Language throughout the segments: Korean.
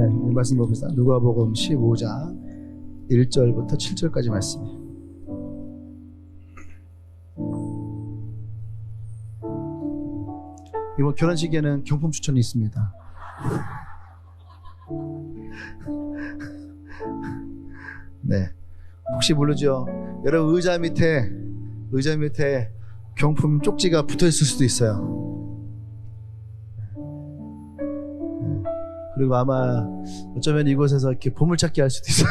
이 말씀 보겠습니다. 누가복음 15장 1절부터 7절까지 말씀. 이번 결혼식에는 경품 추천이 있습니다. 네, 혹시 모르죠? 여러분 의자 밑에 경품 쪽지가 붙어 있을 수도 있어요. 그리고 아마 어쩌면 이곳에서 이렇게 보물찾기 할 수도 있어요.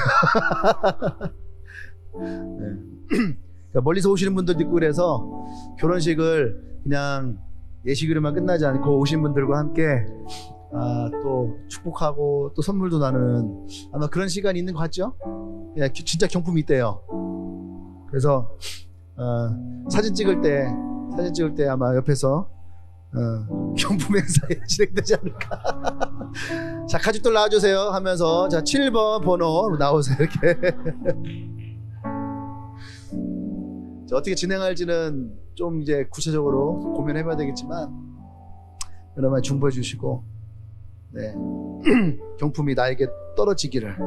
네. 그러니까 멀리서 오시는 분들도 있고 그래서 결혼식을 그냥 예식으로만 끝나지 않고 오신 분들과 함께 또 축복하고 또 선물도 나누는 아마 그런 시간이 있는 것 같죠? 그냥 진짜 경품이 있대요. 그래서 사진 찍을 때 아마 옆에서 경품 행사에 진행되지 않을까. 자, 가족들 나와주세요 하면서 자 7번 번호 나오세요 이렇게. 자, 어떻게 진행할지는 좀 이제 구체적으로 고민해봐야 되겠지만 여러분 중보해 주시고 네 경품이 나에게 떨어지기를.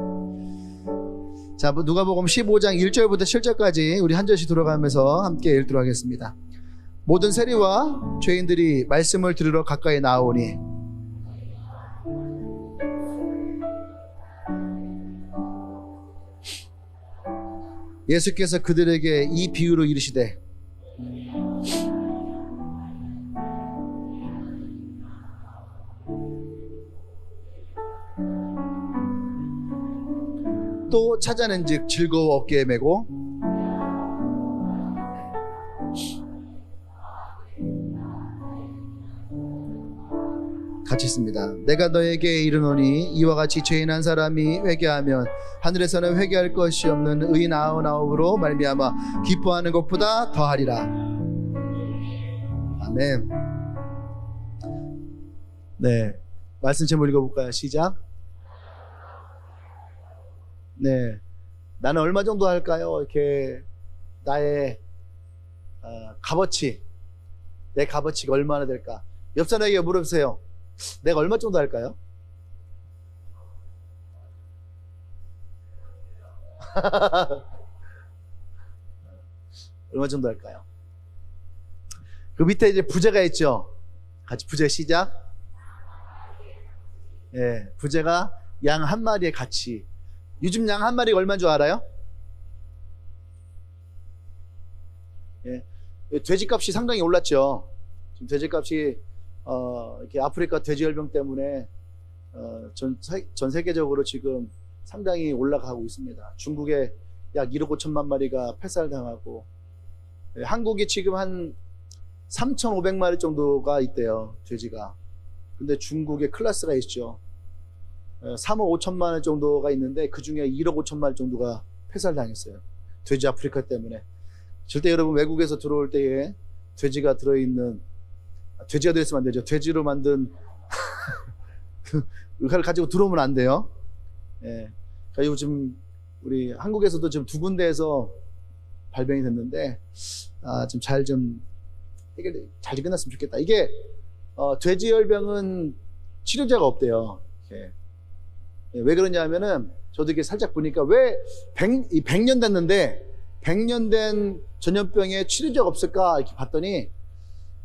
자, 누가복음 15장 1절부터 7절까지 우리 한 절씩 들어가면서 함께 읽도록 하겠습니다. 모든 세리와 죄인들이 말씀을 들으러 가까이 나오니 예수께서 그들에게 이 비유로 이르시되 또 찾아낸즉 즐거워 어깨에 메고 같이 있습니다. 내가 너에게 이르노니 이와 같이 죄인 한 사람이 회개하면 하늘에서는 회개할 것이 없는 의인 99으로 말미암아 기뻐하는 것보다 더하리라. 아멘. 네, 말씀 제목 읽어볼까요? 시작. 네, 나는 얼마 정도 할까요? 이렇게 나의 값어치, 내 값어치가 얼마나 될까? 옆 사람에게 물어보세요. 내가 얼마 정도 할까요? 얼마 정도 할까요? 그 밑에 이제 부제가 있죠. 같이 부제 시작. 예, 부제가 양 한 마리의 가치. 요즘 양 한 마리가 얼마인 줄 알아요? 예, 돼지값이 상당히 올랐죠. 지금 돼지값이 이렇게 아프리카 돼지열병 때문에 전 세계적으로 지금 상당히 올라가고 있습니다. 중국에 약 1억 5천만 마리가 폐살당하고 한국이 지금 한 3,500마리 정도가 있대요, 돼지가. 근데 중국에 클래스가 있죠. 3억 5천만 원 정도가 있는데 그 중에 1억 5천만 정도가 폐살당했어요. 돼지 아프리카 때문에. 절대 여러분 외국에서 들어올 때에 돼지가 들어있는, 돼지가 들어있으면 안 되죠. 돼지로 만든 의카를 가지고 들어오면 안 돼요. 예. 그러니까 요즘 우리 한국에서도 지금 2군데에서 발병이 됐는데 좀 잘 끝났으면 좋겠다. 이게 돼지열병은 치료제가 없대요. 이렇게. 예, 왜 그러냐 하면은 저도 이렇게 살짝 보니까 왜 100년 됐는데 100년 된 전염병에 치료제가 없을까 이렇게 봤더니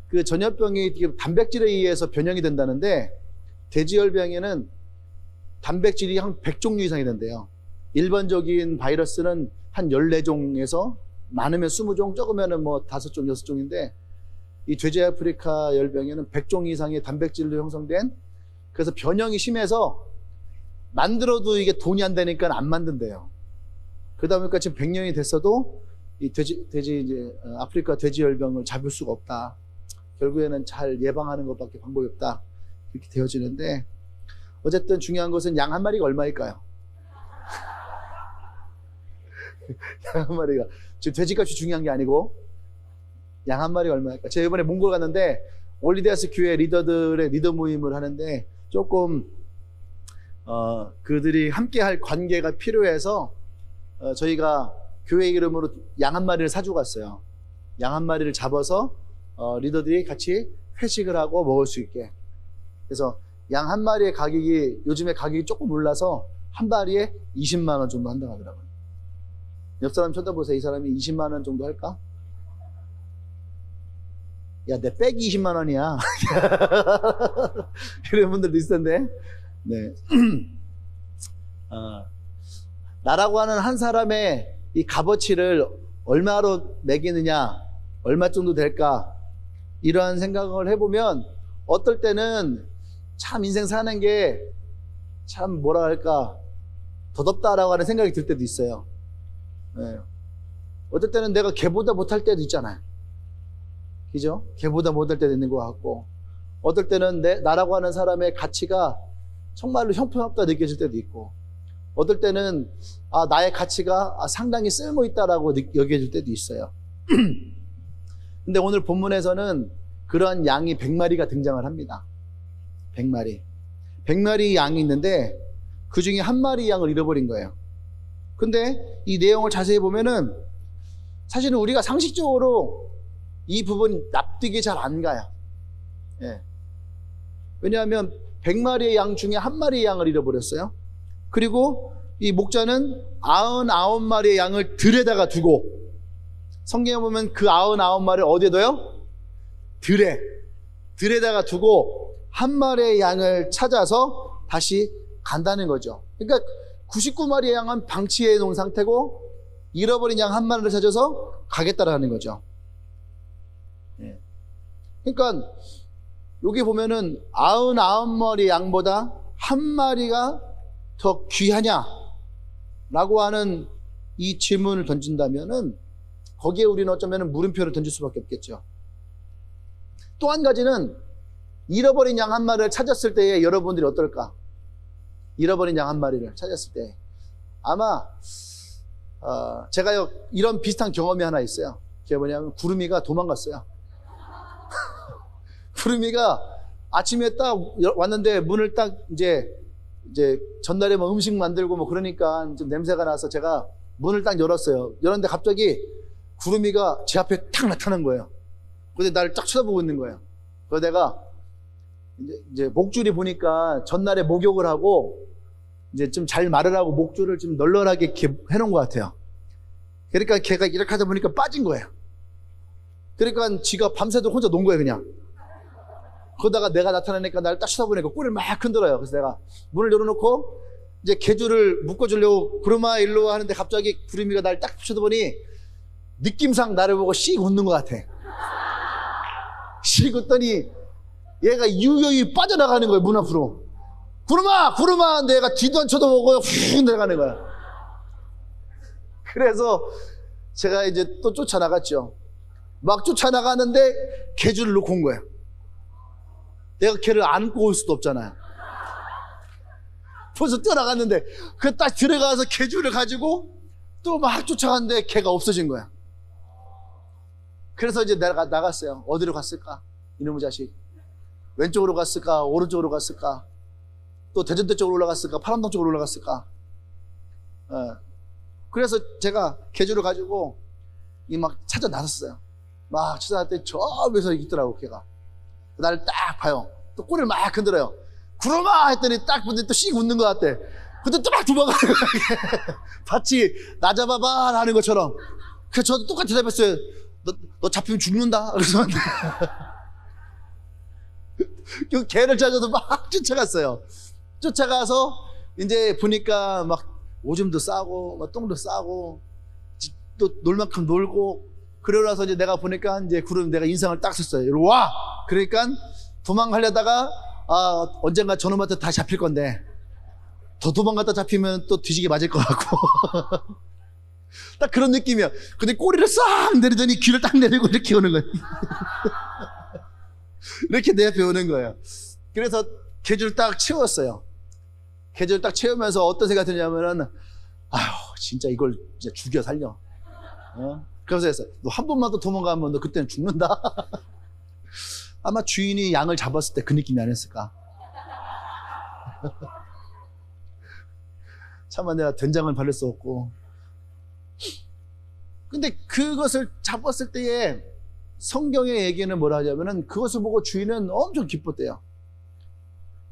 그 전염병이 단백질에 의해서 변형이 된다는데 돼지열병에는 단백질이 한 100종류 이상이 된대요. 일반적인 바이러스는 한 14종에서 많으면 20종, 적으면 뭐 5종, 6종인데 이 돼지 아프리카 열병에는 100종 이상의 단백질로 형성된, 그래서 변형이 심해서 만들어도 이게 돈이 안 되니까 안 만든대요. 그러다 보니까 지금 100년이 됐어도 이 아프리카 돼지 열병을 잡을 수가 없다. 결국에는 잘 예방하는 것밖에 방법이 없다. 이렇게 되어지는데, 어쨌든 중요한 것은 양 한 마리가 얼마일까요? 양 한 마리가. 지금 돼지값이 중요한 게 아니고 양 한 마리가 얼마일까? 제가 이번에 몽골 갔는데 올리데아스 교회 리더들의 리더 모임을 하는데 조금 그들이 함께 할 관계가 필요해서 저희가 교회 이름으로 양 한 마리를 사주고 갔어요. 양 한 마리를 잡아서 리더들이 같이 회식을 하고 먹을 수 있게. 그래서 양 한 마리의 가격이 요즘에 가격이 조금 올라서 한 마리에 20만 원 정도 한다고 하더라고요. 옆 사람 쳐다보세요. 이 사람이 20만 원 정도 할까? 야, 내 백이 20만 원이야. 이런 분들도 있을 텐데. 네. 나라고 하는 한 사람의 이 값어치를 얼마로 매기느냐, 얼마 정도 될까, 이러한 생각을 해보면 어떨 때는 참 인생 사는 게 참 뭐라 할까, 더덥다라고 하는 생각이 들 때도 있어요. 네. 어떨 때는 내가 걔보다 못할 때도 있잖아요. 그죠? 걔보다 못할 때도 있는 것 같고, 어떨 때는 나라고 하는 사람의 가치가 정말로 형편없다 느껴질 때도 있고, 어떨 때는 나의 가치가 상당히 쓸모있다라고 여겨질 때도 있어요. 근데 오늘 본문에서는 그러한 양이 100마리가 등장을 합니다. 100마리. 100마리 양이 있는데 그 중에 한 마리 양을 잃어버린 거예요. 근데 이 내용을 자세히 보면은 사실은 우리가 상식적으로 이 부분이 납득이 잘 안 가요. 예. 왜냐하면 100마리의 양 중에 한 마리의 양을 잃어버렸어요. 그리고 이 목자는 99마리의 양을 들에다가 두고, 성경에 보면 그 99마리를 어디에 둬요? 들에다가 두고 한 마리의 양을 찾아서 다시 간다는 거죠. 그러니까 99마리의 양은 방치해 놓은 상태고 잃어버린 양 한 마리를 찾아서 가겠다라는 거죠. 예. 그러니까 여기 보면은 99마리 양보다 한 마리가 더 귀하냐? 라고 하는 이 질문을 던진다면은 거기에 우리는 어쩌면 물음표를 던질 수밖에 없겠죠. 또 한 가지는 잃어버린 양 한 마리를 찾았을 때에 여러분들이 어떨까? 잃어버린 양 한 마리를 찾았을 때 아마 제가 이런 비슷한 경험이 하나 있어요. 그게 뭐냐면 구름이가 도망갔어요. 구름이가 아침에 딱 왔는데 문을 딱 이제 전날에 뭐 음식 만들고 뭐 그러니까 좀 냄새가 나서 제가 문을 딱 열었어요. 열었는데 갑자기 구름이가 제 앞에 탁 나타난 거예요. 근데 나를 딱 쳐다보고 있는 거예요. 그래서 내가 이제 목줄이 보니까 전날에 목욕을 하고 이제 좀 잘 마르라고 목줄을 좀 널널하게 이렇게 해놓은 것 같아요. 그러니까 걔가 이렇게 하다 보니까 빠진 거예요. 그러니까 지가 밤새도록 혼자 논 거예요, 그냥. 그러다가 내가 나타나니까 나를 딱 쳐다보니까 꼬리를 막 흔들어요. 그래서 내가 문을 열어놓고 이제 개줄을 묶어주려고 구름아 일로 하는데 갑자기 구름이가 나를 딱 쳐다보니 느낌상 나를 보고 씩 웃는 것 같아. 씩 웃더니 얘가 유유히 빠져나가는 거예요, 문 앞으로. 구름아 내가 뒤도 안 쳐다보고 훅 내려가는 거야. 그래서 제가 이제 또 쫓아나갔죠. 막 쫓아나가는데 개줄을 놓고 온 거예요. 내가 걔를 안고 올 수도 없잖아요. 벌써 뛰어나갔는데 그 딱 들어가서 개줄을 가지고 또 막 쫓아갔는데 걔가 없어진 거야. 그래서 이제 내가 나갔어요. 어디로 갔을까? 이놈의 자식. 왼쪽으로 갔을까? 오른쪽으로 갔을까? 또 대전대 쪽으로 올라갔을까? 파람동 쪽으로 올라갔을까? 그래서 제가 개줄을 가지고 막 찾아 나섰어요. 막 찾아놨더니 저 위에서 있더라고, 걔가. 나를 딱 봐요. 또 꼬리를 막 흔들어요. 구름아! 했더니 딱 보더니 또 씩 웃는 것 같대. 근데 또 막 도망가는 거야. 마치 나 잡아봐 하는 것처럼. 그래서 저도 똑같이 대답했어요. 너 잡히면 죽는다. 그래서 그 개를 찾아서 막 쫓아갔어요. 쫓아가서 이제 보니까 막 오줌도 싸고 막 똥도 싸고 또 놀 만큼 놀고, 그러고 나서 이제 내가 보니까 이제 구름 내가 인상을 딱 썼어요. 이리 와! 그러니까 도망가려다가 언젠가 저놈한테 다 잡힐 건데 더 도망갔다 잡히면 또 뒤지게 맞을 것 같고 딱 그런 느낌이야. 근데 꼬리를 싹 내리더니 귀를 딱 내리고 이렇게 오는 거예요. 이렇게 내 앞에 오는 거예요. 그래서 개줄 딱 채웠어요. 개줄 딱 채우면서 어떤 생각이 드냐면은 아휴 진짜 이걸 진짜 죽여 살려. 그래서 했어요. 너 한 번만 더 도망가면 너 그때는 죽는다. 아마 주인이 양을 잡았을 때 그 느낌이 아니었을까. 차마 내가 된장을 바를 수 없고. 근데 그것을 잡았을 때에 성경의 얘기는 뭐라 하냐면은 그것을 보고 주인은 엄청 기뻤대요.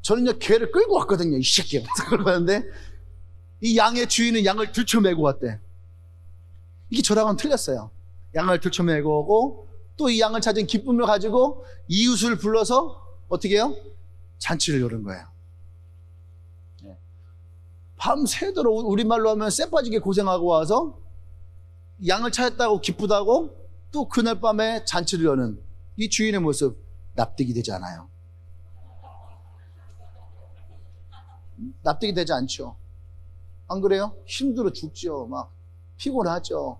저는요, 개를 끌고 왔거든요. 이 새끼가. 끌고 왔는데, 이 양의 주인은 양을 들쳐매고 왔대. 이게 저랑은 틀렸어요. 양을 들쳐매고 오고, 또 이 양을 찾은 기쁨을 가지고 이웃을 불러서 어떻게 해요? 잔치를 여는 거예요. 밤새도록 우리말로 하면 쎄 빠지게 고생하고 와서 양을 찾았다고 기쁘다고 또 그날 밤에 잔치를 여는 이 주인의 모습 납득이 되지 않아요. 납득이 되지 않죠. 안 그래요? 힘들어 죽죠. 막 피곤하죠.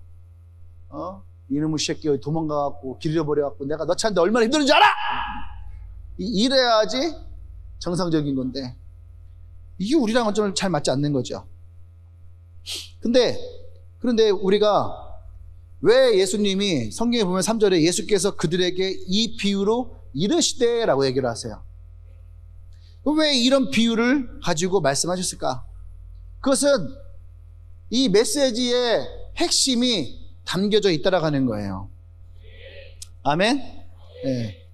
이놈의 새끼 도망가갖고 길 잃어버려갖고 내가 너 찾는데 얼마나 힘든지 알아? 이래야지 정상적인 건데 이게 우리랑은 좀 잘 맞지 않는 거죠. 그런데 우리가 왜 예수님이 성경에 보면 3절에 예수께서 그들에게 이 비유로 이르시되 라고 얘기를 하세요. 왜 이런 비유를 가지고 말씀하셨을까? 그것은 이 메시지의 핵심이 담겨져 있다라고 하는 거예요. 아멘? 네.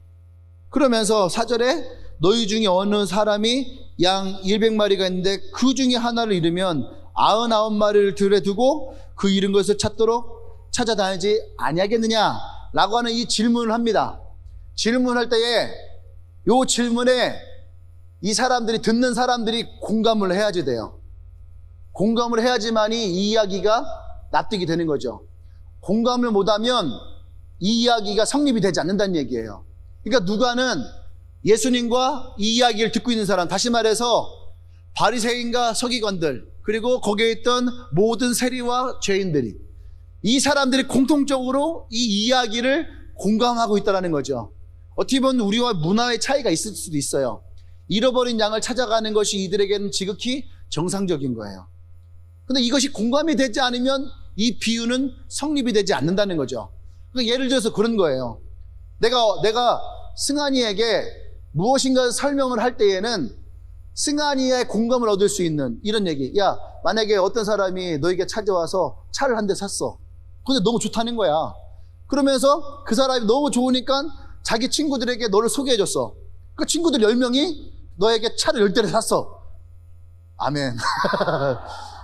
그러면서 4절에 너희 중에 어느 사람이 양 100마리가 있는데 그 중에 하나를 잃으면 99마리를 들에 두고 그 잃은 것을 찾아다니지 아니하겠느냐 라고 하는 이 질문을 합니다. 질문할 때에 이 질문에 이 사람들이 듣는 사람들이 공감을 해야지 돼요. 공감을 해야지만이 이 이야기가 납득이 되는 거죠. 공감을 못하면 이 이야기가 성립이 되지 않는다는 얘기예요. 그러니까 누가는 예수님과 이 이야기를 듣고 있는 사람, 다시 말해서 바리새인과 서기관들, 그리고 거기에 있던 모든 세리와 죄인들이, 이 사람들이 공통적으로 이 이야기를 공감하고 있다는 거죠. 어떻게 보면 우리와 문화의 차이가 있을 수도 있어요. 잃어버린 양을 찾아가는 것이 이들에게는 지극히 정상적인 거예요. 근데 이것이 공감이 되지 않으면 이 비유는 성립이 되지 않는다는 거죠. 그러니까 예를 들어서 그런 거예요. 내가 승환이에게 무엇인가 설명을 할 때에는 승환이의 공감을 얻을 수 있는 이런 얘기. 야, 만약에 어떤 사람이 너에게 찾아와서 차를 한 대 샀어. 근데 너무 좋다는 거야. 그러면서 그 사람이 너무 좋으니까 자기 친구들에게 너를 소개해줬어. 그 친구들 10명이 너에게 차를 10대를 샀어. 아멘.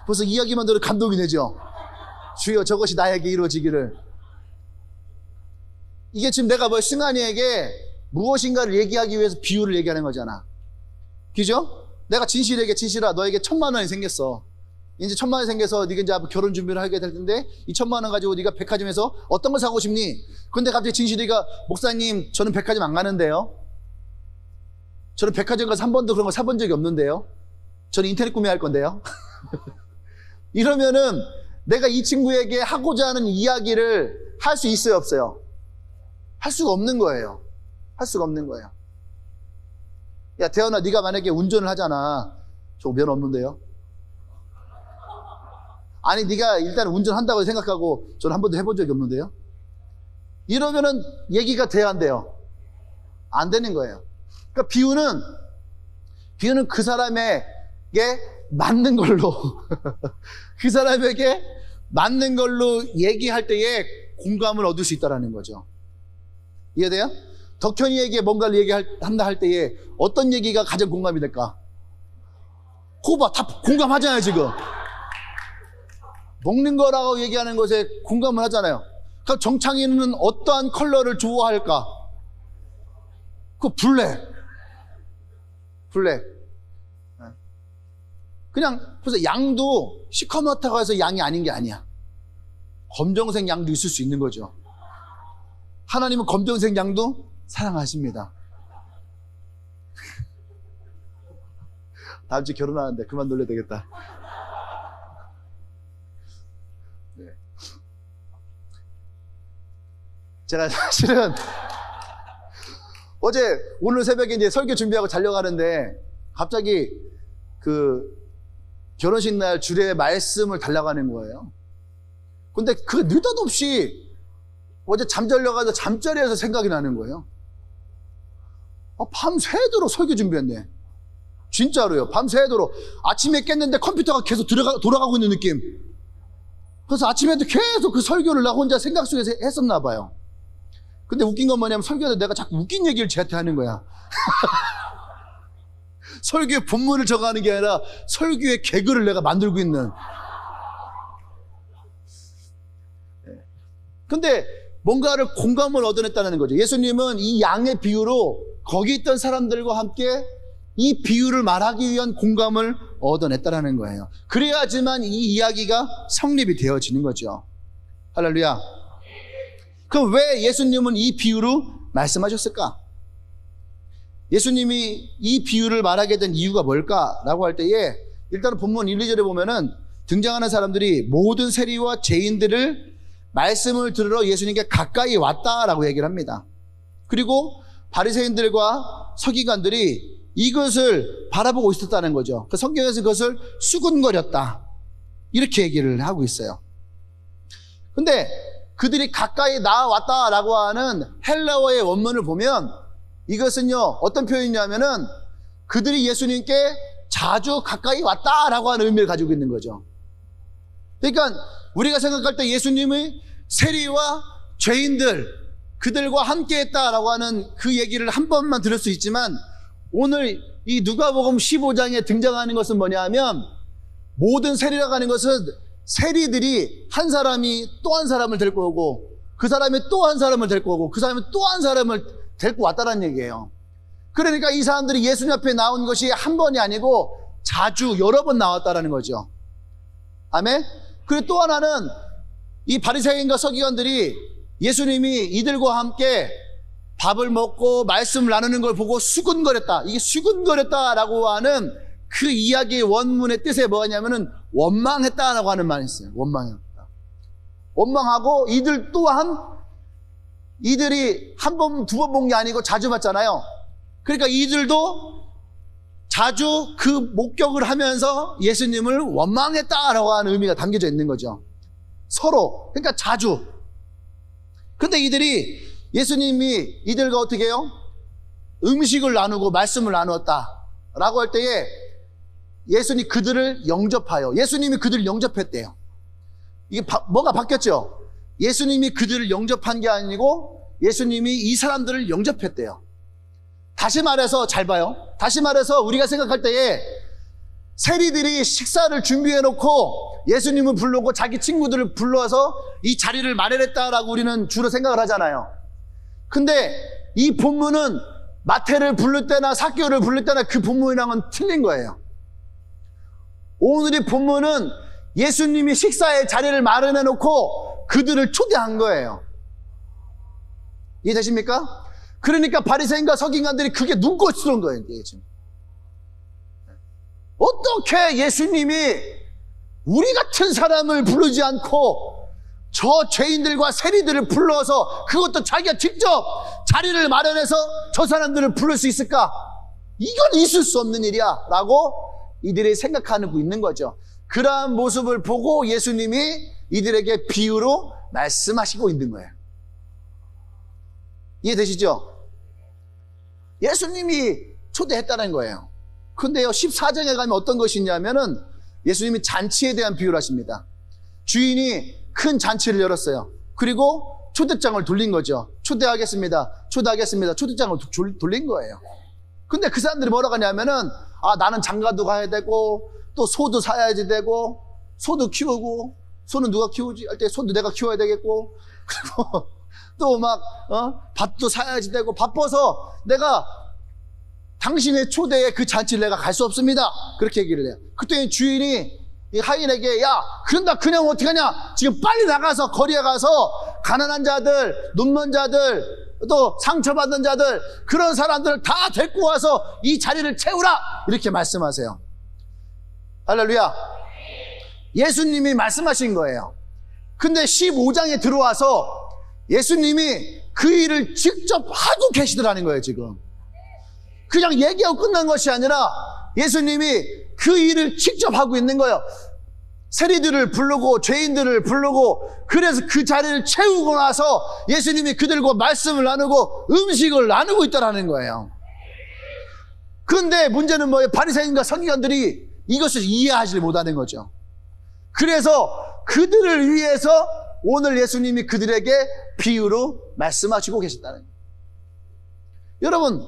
벌써 이야기만 들어도 감동이 되죠. 주여 저것이 나에게 이루어지기를. 이게 지금 내가 승환이에게 무엇인가를 얘기하기 위해서 비유를 얘기하는 거잖아. 그죠? 내가 진실에게 진실아 너에게 1,000,000원이 생겼어. 이제 1,000,000원이 생겨서 네가 이제 결혼 준비를 하게 될 텐데 이 1,000,000원 가지고 네가 백화점에서 어떤 걸 사고 싶니? 근데 갑자기 진실이가 목사님 저는 백화점 안 가는데요. 저는 백화점 가서 한 번도 그런 거 사본 적이 없는데요. 저는 인터넷 구매할 건데요. 이러면은 내가 이 친구에게 하고자 하는 이야기를 할 수 있어요, 없어요? 할 수가 없는 거예요. 할 수가 없는 거예요. 야, 대현아, 네가 만약에 운전을 하잖아. 저 면허 없는데요? 아니, 네가 일단 운전한다고 생각하고 저는 한 번도 해본 적이 없는데요? 이러면은 얘기가 돼야 안 돼요? 안 되는 거예요. 그러니까 비유는 그 사람에게 맞는 걸로 그 사람에게 맞는 걸로 얘기할 때에 공감을 얻을 수 있다는 거죠. 이해돼요? 덕현이에게 뭔가를 얘기한다 할 때에 어떤 얘기가 가장 공감이 될까? 그거 봐, 다 공감하잖아요. 지금 먹는 거라고 얘기하는 것에 공감을 하잖아요. 그럼 정창이는 어떠한 컬러를 좋아할까? 그 블랙. 그냥 그래서 양도 시커멓다고 해서 양이 아닌 게 아니야. 검정색 양도 있을 수 있는 거죠. 하나님은 검정색 양도 사랑하십니다. 다음 주에 결혼하는데 그만 놀려야 되겠다. 네. 제가 사실은 오늘 새벽에 이제 설교 준비하고 자려고 하는데 갑자기 그 결혼식 날 주례 말씀을 달라고 하는 거예요. 근데 그 느닷없이 어제 잠자려가지고 잠자리에서 생각이 나는 거예요. 밤새도록 설교 준비했네. 진짜로요. 밤새도록. 아침에 깼는데 컴퓨터가 계속 돌아가고 있는 느낌. 그래서 아침에도 계속 그 설교를 나 혼자 생각 속에서 했었나 봐요. 근데 웃긴 건 뭐냐면 설교도 내가 자꾸 웃긴 얘기를 쟤한테 하는 거야. 설교의 본문을 적어가는 게 아니라 설교의 개그를 내가 만들고 있는. 근데 뭔가를 공감을 얻어냈다는 거죠. 예수님은 이 양의 비유로 거기 있던 사람들과 함께 이 비유를 말하기 위한 공감을 얻어냈다는 거예요. 그래야지만 이 이야기가 성립이 되어지는 거죠. 할렐루야. 그럼 왜 예수님은 이 비유로 말씀하셨을까? 예수님이 이 비유를 말하게 된 이유가 뭘까라고 할 때에 일단은 본문 1, 2절에 보면은 등장하는 사람들이 모든 세리와 죄인들을 말씀을 들으러 예수님께 가까이 왔다라고 얘기를 합니다. 그리고 바리새인들과 서기관들이 이것을 바라보고 있었다는 거죠. 그 성경에서 그것을 수군거렸다 이렇게 얘기를 하고 있어요. 근데 그들이 가까이 나왔다라고 하는 헬라어의 원문을 보면 이것은요 어떤 표현이냐면은 그들이 예수님께 자주 가까이 왔다라고 하는 의미를 가지고 있는 거죠. 그러니까 우리가 생각할 때 예수님의 세리와 죄인들 그들과 함께 했다라고 하는 그 얘기를 한 번만 들을 수 있지만 오늘 이 누가복음 15장에 등장하는 것은 뭐냐면 모든 세리라고 하는 것은 세리들이 한 사람이 또 한 사람을 데리고 오고 그 사람이 또 한 사람을 데리고 오고 그 사람이 또 한 사람을 데리고 왔다는 얘기예요. 그러니까 이 사람들이 예수님 앞에 나온 것이 한 번이 아니고 자주 여러 번 나왔다는 거죠. 아멘? 그리고 또 하나는 이 바리새인과 서기관들이 예수님이 이들과 함께 밥을 먹고 말씀을 나누는 걸 보고 수군거렸다. 이게 수군거렸다라고 하는 그 이야기의 원문의 뜻이 뭐냐면은 원망했다라고 하는 말이 있어요. 원망했다. 원망하고 이들 또한 이들이 한 번, 두 번 본 게 아니고 자주 봤잖아요. 그러니까 이들도 자주 그 목격을 하면서 예수님을 원망했다라고 하는 의미가 담겨져 있는 거죠. 서로. 그러니까 자주. 근데 이들이 예수님이 이들과 어떻게 해요? 음식을 나누고 말씀을 나누었다라고 할 때에 예수님이 그들을 영접하여 예수님이 그들을 영접했대요. 이게 뭐가 바뀌었죠? 예수님이 그들을 영접한 게 아니고 예수님이 이 사람들을 영접했대요. 다시 말해서 잘 봐요. 다시 말해서 우리가 생각할 때에 세리들이 식사를 준비해 놓고 예수님을 부르고 자기 친구들을 불러서 이 자리를 마련했다라고 우리는 주로 생각을 하잖아요. 근데 이 본문은 마태를 부를 때나 삭개오를 부를 때나 그 본문이랑은 틀린 거예요. 오늘의 본문은 예수님이 식사의 자리를 마련해 놓고 그들을 초대한 거예요. 이해되십니까? 그러니까 바리새인과 서기관들이 그게 눈꽃으로인 거예요. 지금. 어떻게 예수님이 우리 같은 사람을 부르지 않고 저 죄인들과 세리들을 불러서 그것도 자기가 직접 자리를 마련해서 저 사람들을 부를 수 있을까? 이건 있을 수 없는 일이야 라고 이들이 생각하고 있는 거죠. 그러한 모습을 보고 예수님이 이들에게 비유로 말씀하시고 있는 거예요. 이해되시죠? 예수님이 초대했다는 거예요. 근데요 14장에 가면 어떤 것이 있냐면은 예수님이 잔치에 대한 비유를 하십니다. 주인이 큰 잔치를 열었어요. 그리고 초대장을 돌린 거죠. 초대하겠습니다. 초대하겠습니다. 초대장을 돌린 거예요. 근데 그 사람들이 뭐라고 하냐면은 나는 장가도 가야 되고 또 소도 사야지 되고 소도 키우고 소는 누가 키우지? 할 때 소도 내가 키워야 되겠고 그리고 또 막 밭도 사야지 되고 바빠서 내가 당신의 초대에 그 잔치를 내가 갈 수 없습니다. 그렇게 얘기를 해요. 그때 주인이 이 하인에게 야 그런다 그냥 어떡하냐 지금 빨리 나가서 거리에 가서 가난한 자들 눈먼 자들 또 상처받은 자들 그런 사람들을 다 데리고 와서 이 자리를 채우라 이렇게 말씀하세요. 할렐루야. 예수님이 말씀하신 거예요. 근데 15장에 들어와서 예수님이 그 일을 직접 하고 계시더라는 거예요. 지금 그냥 얘기하고 끝난 것이 아니라 예수님이 그 일을 직접 하고 있는 거예요. 세리들을 부르고 죄인들을 부르고 그래서 그 자리를 채우고 나서 예수님이 그들과 말씀을 나누고 음식을 나누고 있다는 거예요. 그런데 문제는 뭐예요? 바리새인과 서기관들이 이것을 이해하지 못하는 거죠. 그래서 그들을 위해서 오늘 예수님이 그들에게 비유로 말씀하시고 계셨다는 거예요. 여러분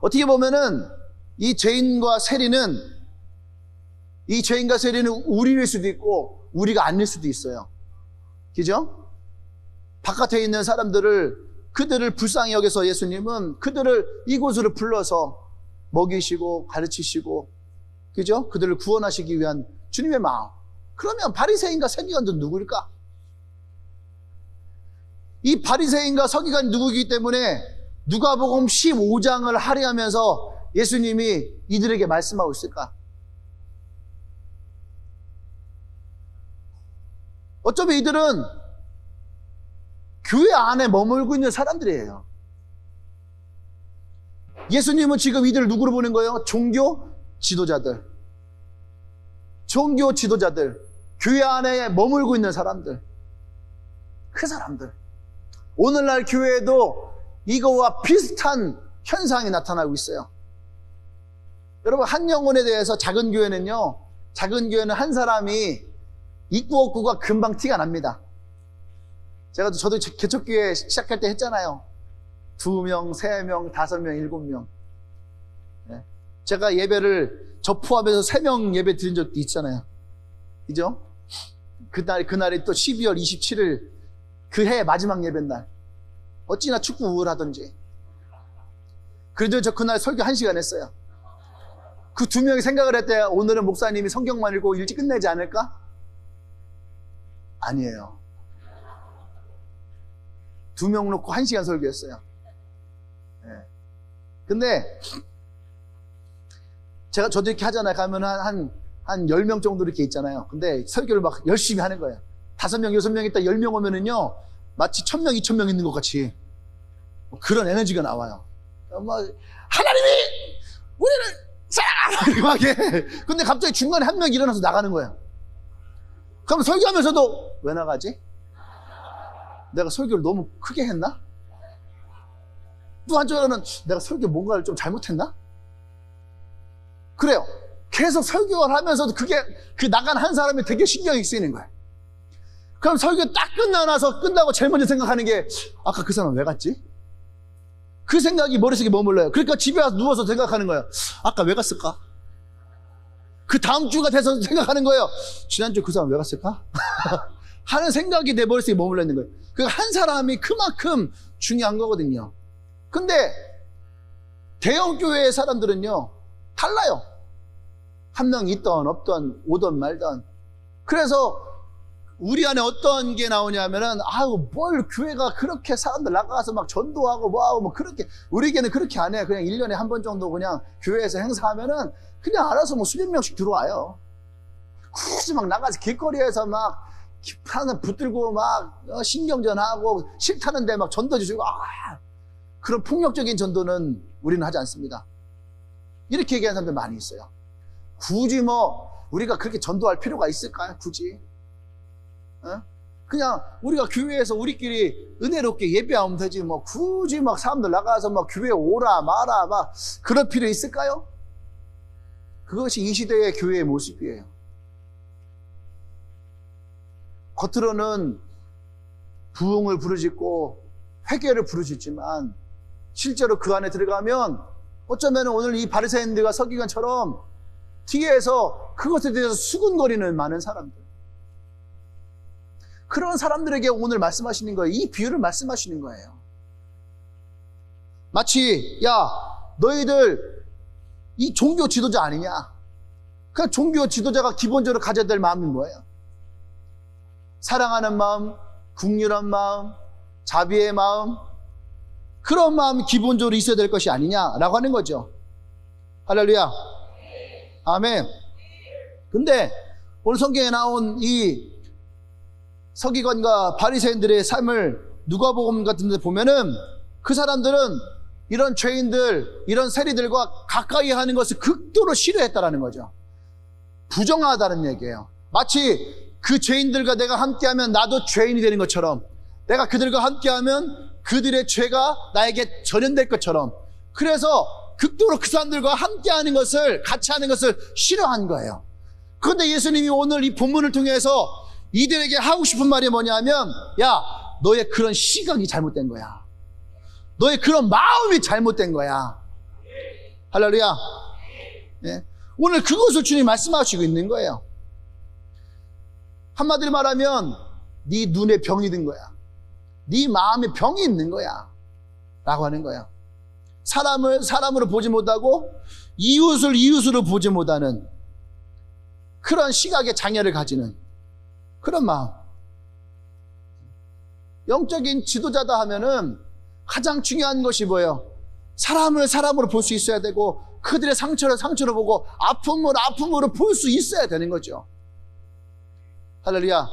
어떻게 보면은 이 죄인과 세리는 우리일 수도 있고 우리가 아닐 수도 있어요. 그죠? 바깥에 있는 그들을 불쌍히 여겨서 예수님은 그들을 이곳으로 불러서 먹이시고 가르치시고, 그죠? 그들을 구원하시기 위한 주님의 마음. 그러면 바리새인과 서기관도 누구일까? 이 바리새인과 서기관이 누구이기 때문에 누가복음 15장을 할애하면서 예수님이 이들에게 말씀하고 있을까? 어쩌면 이들은 교회 안에 머물고 있는 사람들이에요. 예수님은 지금 이들을 누구로 보는 거예요? 종교 지도자들. 교회 안에 머물고 있는 사람들. 그 사람들. 오늘날 교회에도 이거와 비슷한 현상이 나타나고 있어요. 여러분, 한 영혼에 대해서 작은 교회는 한 사람이 있고 없고가 금방 티가 납니다. 저도 개척교회 시작할 때 했잖아요. 2명, 3명, 5명, 7명. 제가 저 포함해서 3명 예배 드린 적도 있잖아요. 그죠? 그날이 또 12월 27일 그 해 마지막 예배 날. 어찌나 축구 우울하던지. 그래도 저 그날 설교 1시간 했어요. 그 2명이 생각을 했대. 오늘은 목사님이 성경만 읽고 일찍 끝내지 않을까? 아니에요. 2명 놓고 1시간 설교했어요. 근데 저도 이렇게 하잖아요. 가면 한 10명 정도 이렇게 있잖아요. 근데 설교를 막 열심히 하는 거예요. 5명, 6명 있다 10명 오면은요, 마치 1000명, 2000명 있는 것 같이 그런 에너지가 나와요. 하나님이 우리를 사랑하라! 막 해. 근데 갑자기 중간에 한 명 일어나서 나가는 거예요. 그럼 설교하면서도 왜 나가지? 내가 설교를 너무 크게 했나? 또 한쪽으로는 내가 설교 뭔가를 좀 잘못했나? 그래요. 계속 설교를 하면서도 그 나간 한 사람이 되게 신경이 쓰이는 거예요. 그럼 설교 딱 끝나고 제일 먼저 생각하는 게, 아까 그 사람 왜 갔지? 그 생각이 머릿속에 머물러요. 그러니까 집에 와서 누워서 생각하는 거예요. 아까 왜 갔을까? 그 다음 주가 돼서 생각하는 거예요. 지난주 그 사람 왜 갔을까? 하는 생각이 내 머릿속에 머물러 있는 거예요. 그러니까 한 사람이 그만큼 중요한 거거든요. 근데 대형교회의 사람들은요, 달라요. 한 명 있던 없던 오던 말던. 그래서 우리 안에 어떤 게 나오냐면은, 뭘 교회가 그렇게 사람들 나가서 막 전도하고 뭐하고 뭐 그렇게, 우리 교회는 그렇게 안 해. 그냥 1년에 한 번 정도 그냥 교회에서 행사하면은 그냥 알아서 뭐 수백 명씩 들어와요. 굳이 막 나가서 길거리에서 막 하나 붙들고 막 신경전하고 싫다는데 막 전도 주시고, 그런 폭력적인 전도는 우리는 하지 않습니다. 이렇게 얘기하는 사람들 많이 있어요. 굳이 우리가 그렇게 전도할 필요가 있을까요? 굳이? 그냥 우리가 교회에서 우리끼리 은혜롭게 예배하면 되지, 굳이 사람들 나가서 교회 오라 마라 그럴 필요 있을까요? 그것이 이 시대의 교회의 모습이에요. 겉으로는 부흥을 부르짖고 회개를 부르짖지만 실제로 그 안에 들어가면 어쩌면 오늘 이 바리새인들과 서기관처럼 뒤에서 그것에 대해서 수군거리는 많은 사람들, 그런 사람들에게 오늘 말씀하시는 거예요. 이 비유를 말씀하시는 거예요. 마치 너희들 이 종교 지도자 아니냐? 그 종교 지도자가 기본적으로 가져야 될 마음이 뭐예요? 사랑하는 마음, 긍휼한 마음, 자비의 마음, 그런 마음이 기본적으로 있어야 될 것이 아니냐라고 하는 거죠. 할렐루야. 아멘. 근데 오늘 성경에 나온 이 서기관과 바리새인들의 삶을 누가복음 같은 데 보면은 그 사람들은 이런 죄인들, 이런 세리들과 가까이 하는 것을 극도로 싫어했다라는 거죠. 부정하다는 얘기예요. 마치 그 죄인들과 내가 함께하면 나도 죄인이 되는 것처럼, 내가 그들과 함께하면 그들의 죄가 나에게 전염될 것처럼, 그래서 극도로 그 사람들과 함께하는 것을, 같이 하는 것을 싫어한 거예요. 그런데 예수님이 오늘 이 본문을 통해서 이들에게 하고 싶은 말이 뭐냐면, 너의 그런 시각이 잘못된 거야. 너의 그런 마음이 잘못된 거야. 할렐루야. 예. 오늘 그것을 주님 말씀하시고 있는 거예요. 한마디로 말하면 네 눈에 병이 든 거야. 네 마음에 병이 있는 거야 라고 하는 거야. 사람을 사람으로 보지 못하고 이웃을 이웃으로 보지 못하는 그런 시각의 장애를 가지는 그런 마음. 영적인 지도자다 하면은 가장 중요한 것이 뭐예요? 사람을 사람으로 볼 수 있어야 되고 그들의 상처를 상처로 보고 아픔을 아픔으로 볼 수 있어야 되는 거죠. 할렐루야.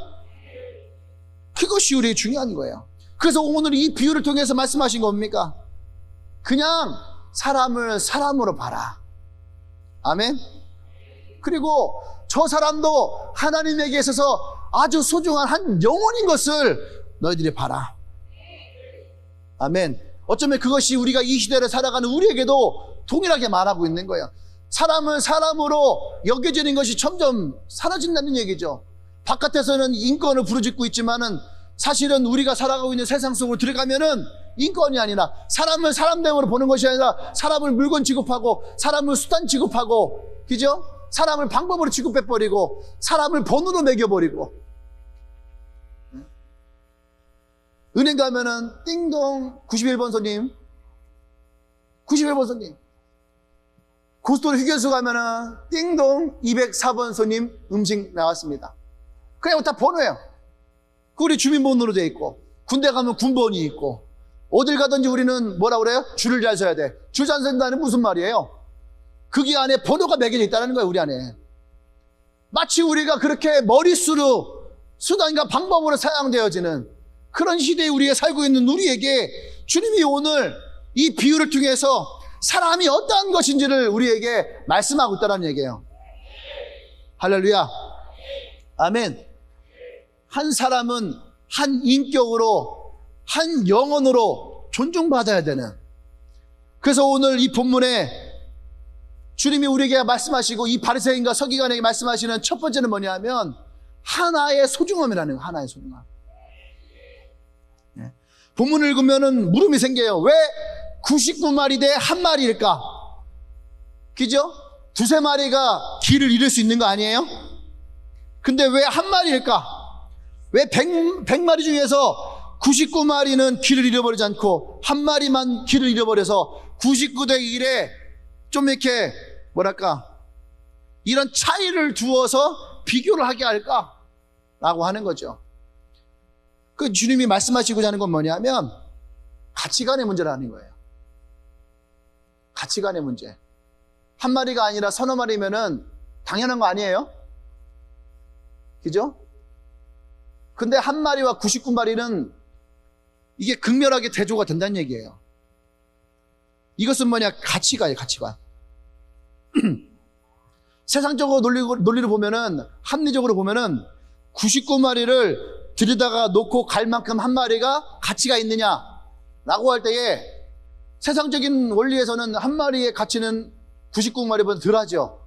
그것이 우리의 중요한 거예요. 그래서 오늘 이 비유를 통해서 말씀하신 겁니까? 그냥 사람을 사람으로 봐라. 아멘. 그리고 저 사람도 하나님에게 있어서 아주 소중한 한 영혼인 것을 너희들이 봐라. 아멘. 어쩌면 그것이 우리가 이 시대를 살아가는 우리에게도 동일하게 말하고 있는 거예요. 사람을 사람으로 여겨지는 것이 점점 사라진다는 얘기죠. 바깥에서는 인권을 부르짖고 있지만은 사실은 우리가 살아가고 있는 세상 속으로 들어가면은 인권이 아니라 사람을 사람됨으로 보는 것이 아니라 사람을 물건 취급하고 사람을 수단 취급하고, 그죠? 사람을 방법으로 취급해버리고 사람을 번호로 매겨버리고, 은행 가면은 띵동 91번 손님, 91번 손님. 고속도로 휴게소 가면은 띵동 204번 손님 음식 나왔습니다. 그냥 다 번호예요. 그 우리 주민번호로 돼 있고, 군대 가면 군번이 있고, 어딜 가든지 우리는 뭐라 그래요? 줄을 잘 서야 돼. 줄 잘 선다는 무슨 말이에요? 거기 안에 번호가 매겨져 있다는 거예요, 우리 안에. 마치 우리가 그렇게 머릿수로 수단과 방법으로 사용되어지는 그런 시대에 우리가 살고 있는 우리에게 주님이 오늘 이 비유를 통해서 사람이 어떠한 것인지를 우리에게 말씀하고 있다는 얘기예요. 할렐루야. 아멘. 한 사람은 한 인격으로, 한 영혼으로 존중받아야 되는. 그래서 오늘 이 본문에 주님이 우리에게 말씀하시고 이 바리새인과 서기관에게 말씀하시는 첫 번째는 뭐냐면 하나의 소중함이라는 거예요. 하나의 소중함. 네. 본문을 읽으면은 물음이 생겨요. 왜 99마리 대 한 마리일까? 그죠? 두세 마리가 길을 잃을 수 있는 거 아니에요? 근데 왜 한 마리일까? 왜 100마리 중에서 99마리는 길을 잃어버리지 않고 한 마리만 길을 잃어버려서 99 대 1에 좀 이렇게 뭐랄까 이런 차이를 두어서 비교를 하게 할까? 라고 하는 거죠. 그 주님이 말씀하시고자 하는 건 뭐냐면 가치관의 문제라는 거예요. 가치관의 문제. 한 마리가 아니라 서너 마리면은 당연한 거 아니에요? 그죠? 근데 한 마리와 99마리는 이게 극렬하게 대조가 된다는 얘기예요. 이것은 뭐냐? 가치가예요, 가치관. 세상적으로 논리를 보면은, 합리적으로 보면은 99마리를 들여다가 놓고 갈 만큼 한 마리가 가치가 있느냐라고 할 때에 세상적인 원리에서는 한 마리의 가치는 99마리보다 덜 하죠.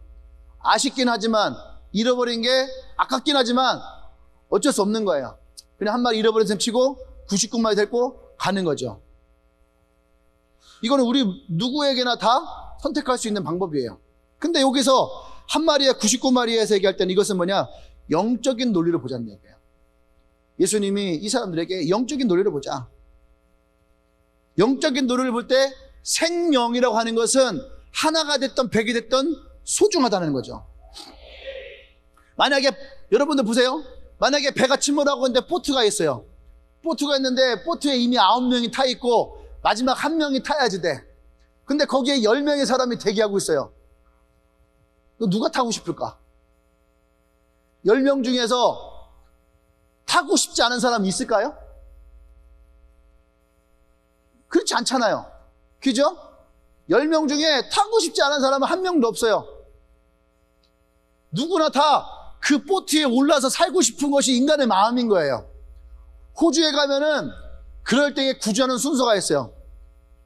아쉽긴 하지만, 잃어버린 게 아깝긴 하지만 어쩔 수 없는 거예요. 그냥 한 마리 잃어버린 셈 치고 99마리 데리고 가는 거죠. 이거는 우리 누구에게나 다 선택할 수 있는 방법이에요. 근데 여기서 한 마리에 99마리에서 얘기할 때는 이것은 뭐냐? 영적인 논리를 보자는 얘기예요. 예수님이 이 사람들에게 영적인 논리를 보자. 영적인 논리를 볼 때 생명이라고 하는 것은 하나가 됐던 백이 됐던 소중하다는 거죠. 만약에 여러분들 보세요. 만약에 배가 침몰하고 있는데 보트가 있어요. 보트가 있는데 보트에 이미 9명이 타 있고 마지막 1명이 타야지 돼. 근데 거기에 10명의 사람이 대기하고 있어요. 누가 타고 싶을까? 10명 중에서 타고 싶지 않은 사람이 있을까요? 그렇지 않잖아요. 그죠? 10명 중에 타고 싶지 않은 사람은 1명도 없어요. 누구나 다 그 보트에 올라서 살고 싶은 것이 인간의 마음인 거예요. 호주에 가면은 그럴 때에 구조하는 순서가 있어요.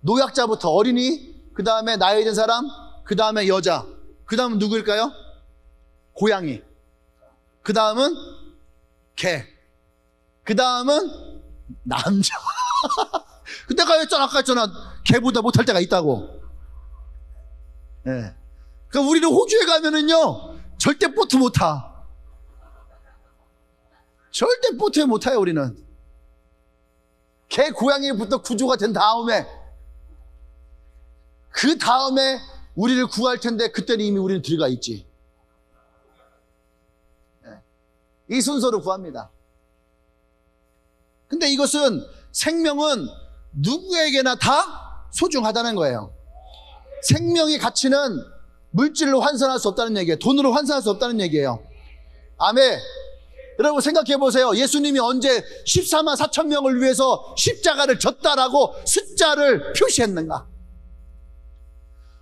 노약자부터 어린이, 그 다음에 나이 든 사람, 그 다음에 여자, 그 다음은 누구일까요? 고양이, 그 다음은 개, 그 다음은 남자. 그때가 했잖아, 아까 했잖아. 개보다 못할 때가 있다고. 네. 그러니까 우리는 호주에 가면은요, 절대 보트 못 타. 절대 보트에 못 타요, 우리는. 개 고양이부터 구조가 된 다음에, 그 다음에 우리를 구할 텐데, 그때는 이미 우리는 들어가 있지. 이 순서로 구합니다. 근데 이것은, 생명은 누구에게나 다 소중하다는 거예요. 생명의 가치는 물질로 환산할 수 없다는 얘기예요. 돈으로 환산할 수 없다는 얘기예요. 아멘. 여러분 생각해 보세요. 예수님이 언제 14만 4천 명을 위해서 십자가를 졌다라고 숫자를 표시했는가?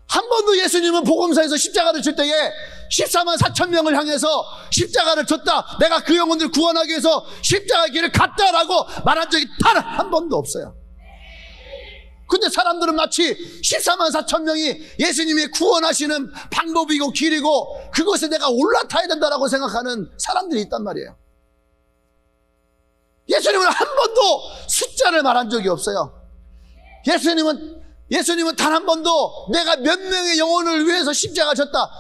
한 번도 예수님은 복음서에서 십자가를 질 때에 14만 4천 명을 향해서 십자가를 졌다, 내가 그 영혼들 구원하기 위해서 십자가 길을 갔다라고 말한 적이 단 한 번도 없어요. 근데 사람들은 마치 14만 4천 명이 예수님이 구원하시는 방법이고 길이고 그것에 내가 올라타야 된다라고 생각하는 사람들이 있단 말이에요. 예수님은 한 번도 숫자를 말한 적이 없어요. 예수님은 단 한 번도 내가 몇 명의 영혼을 위해서 십자가 졌다,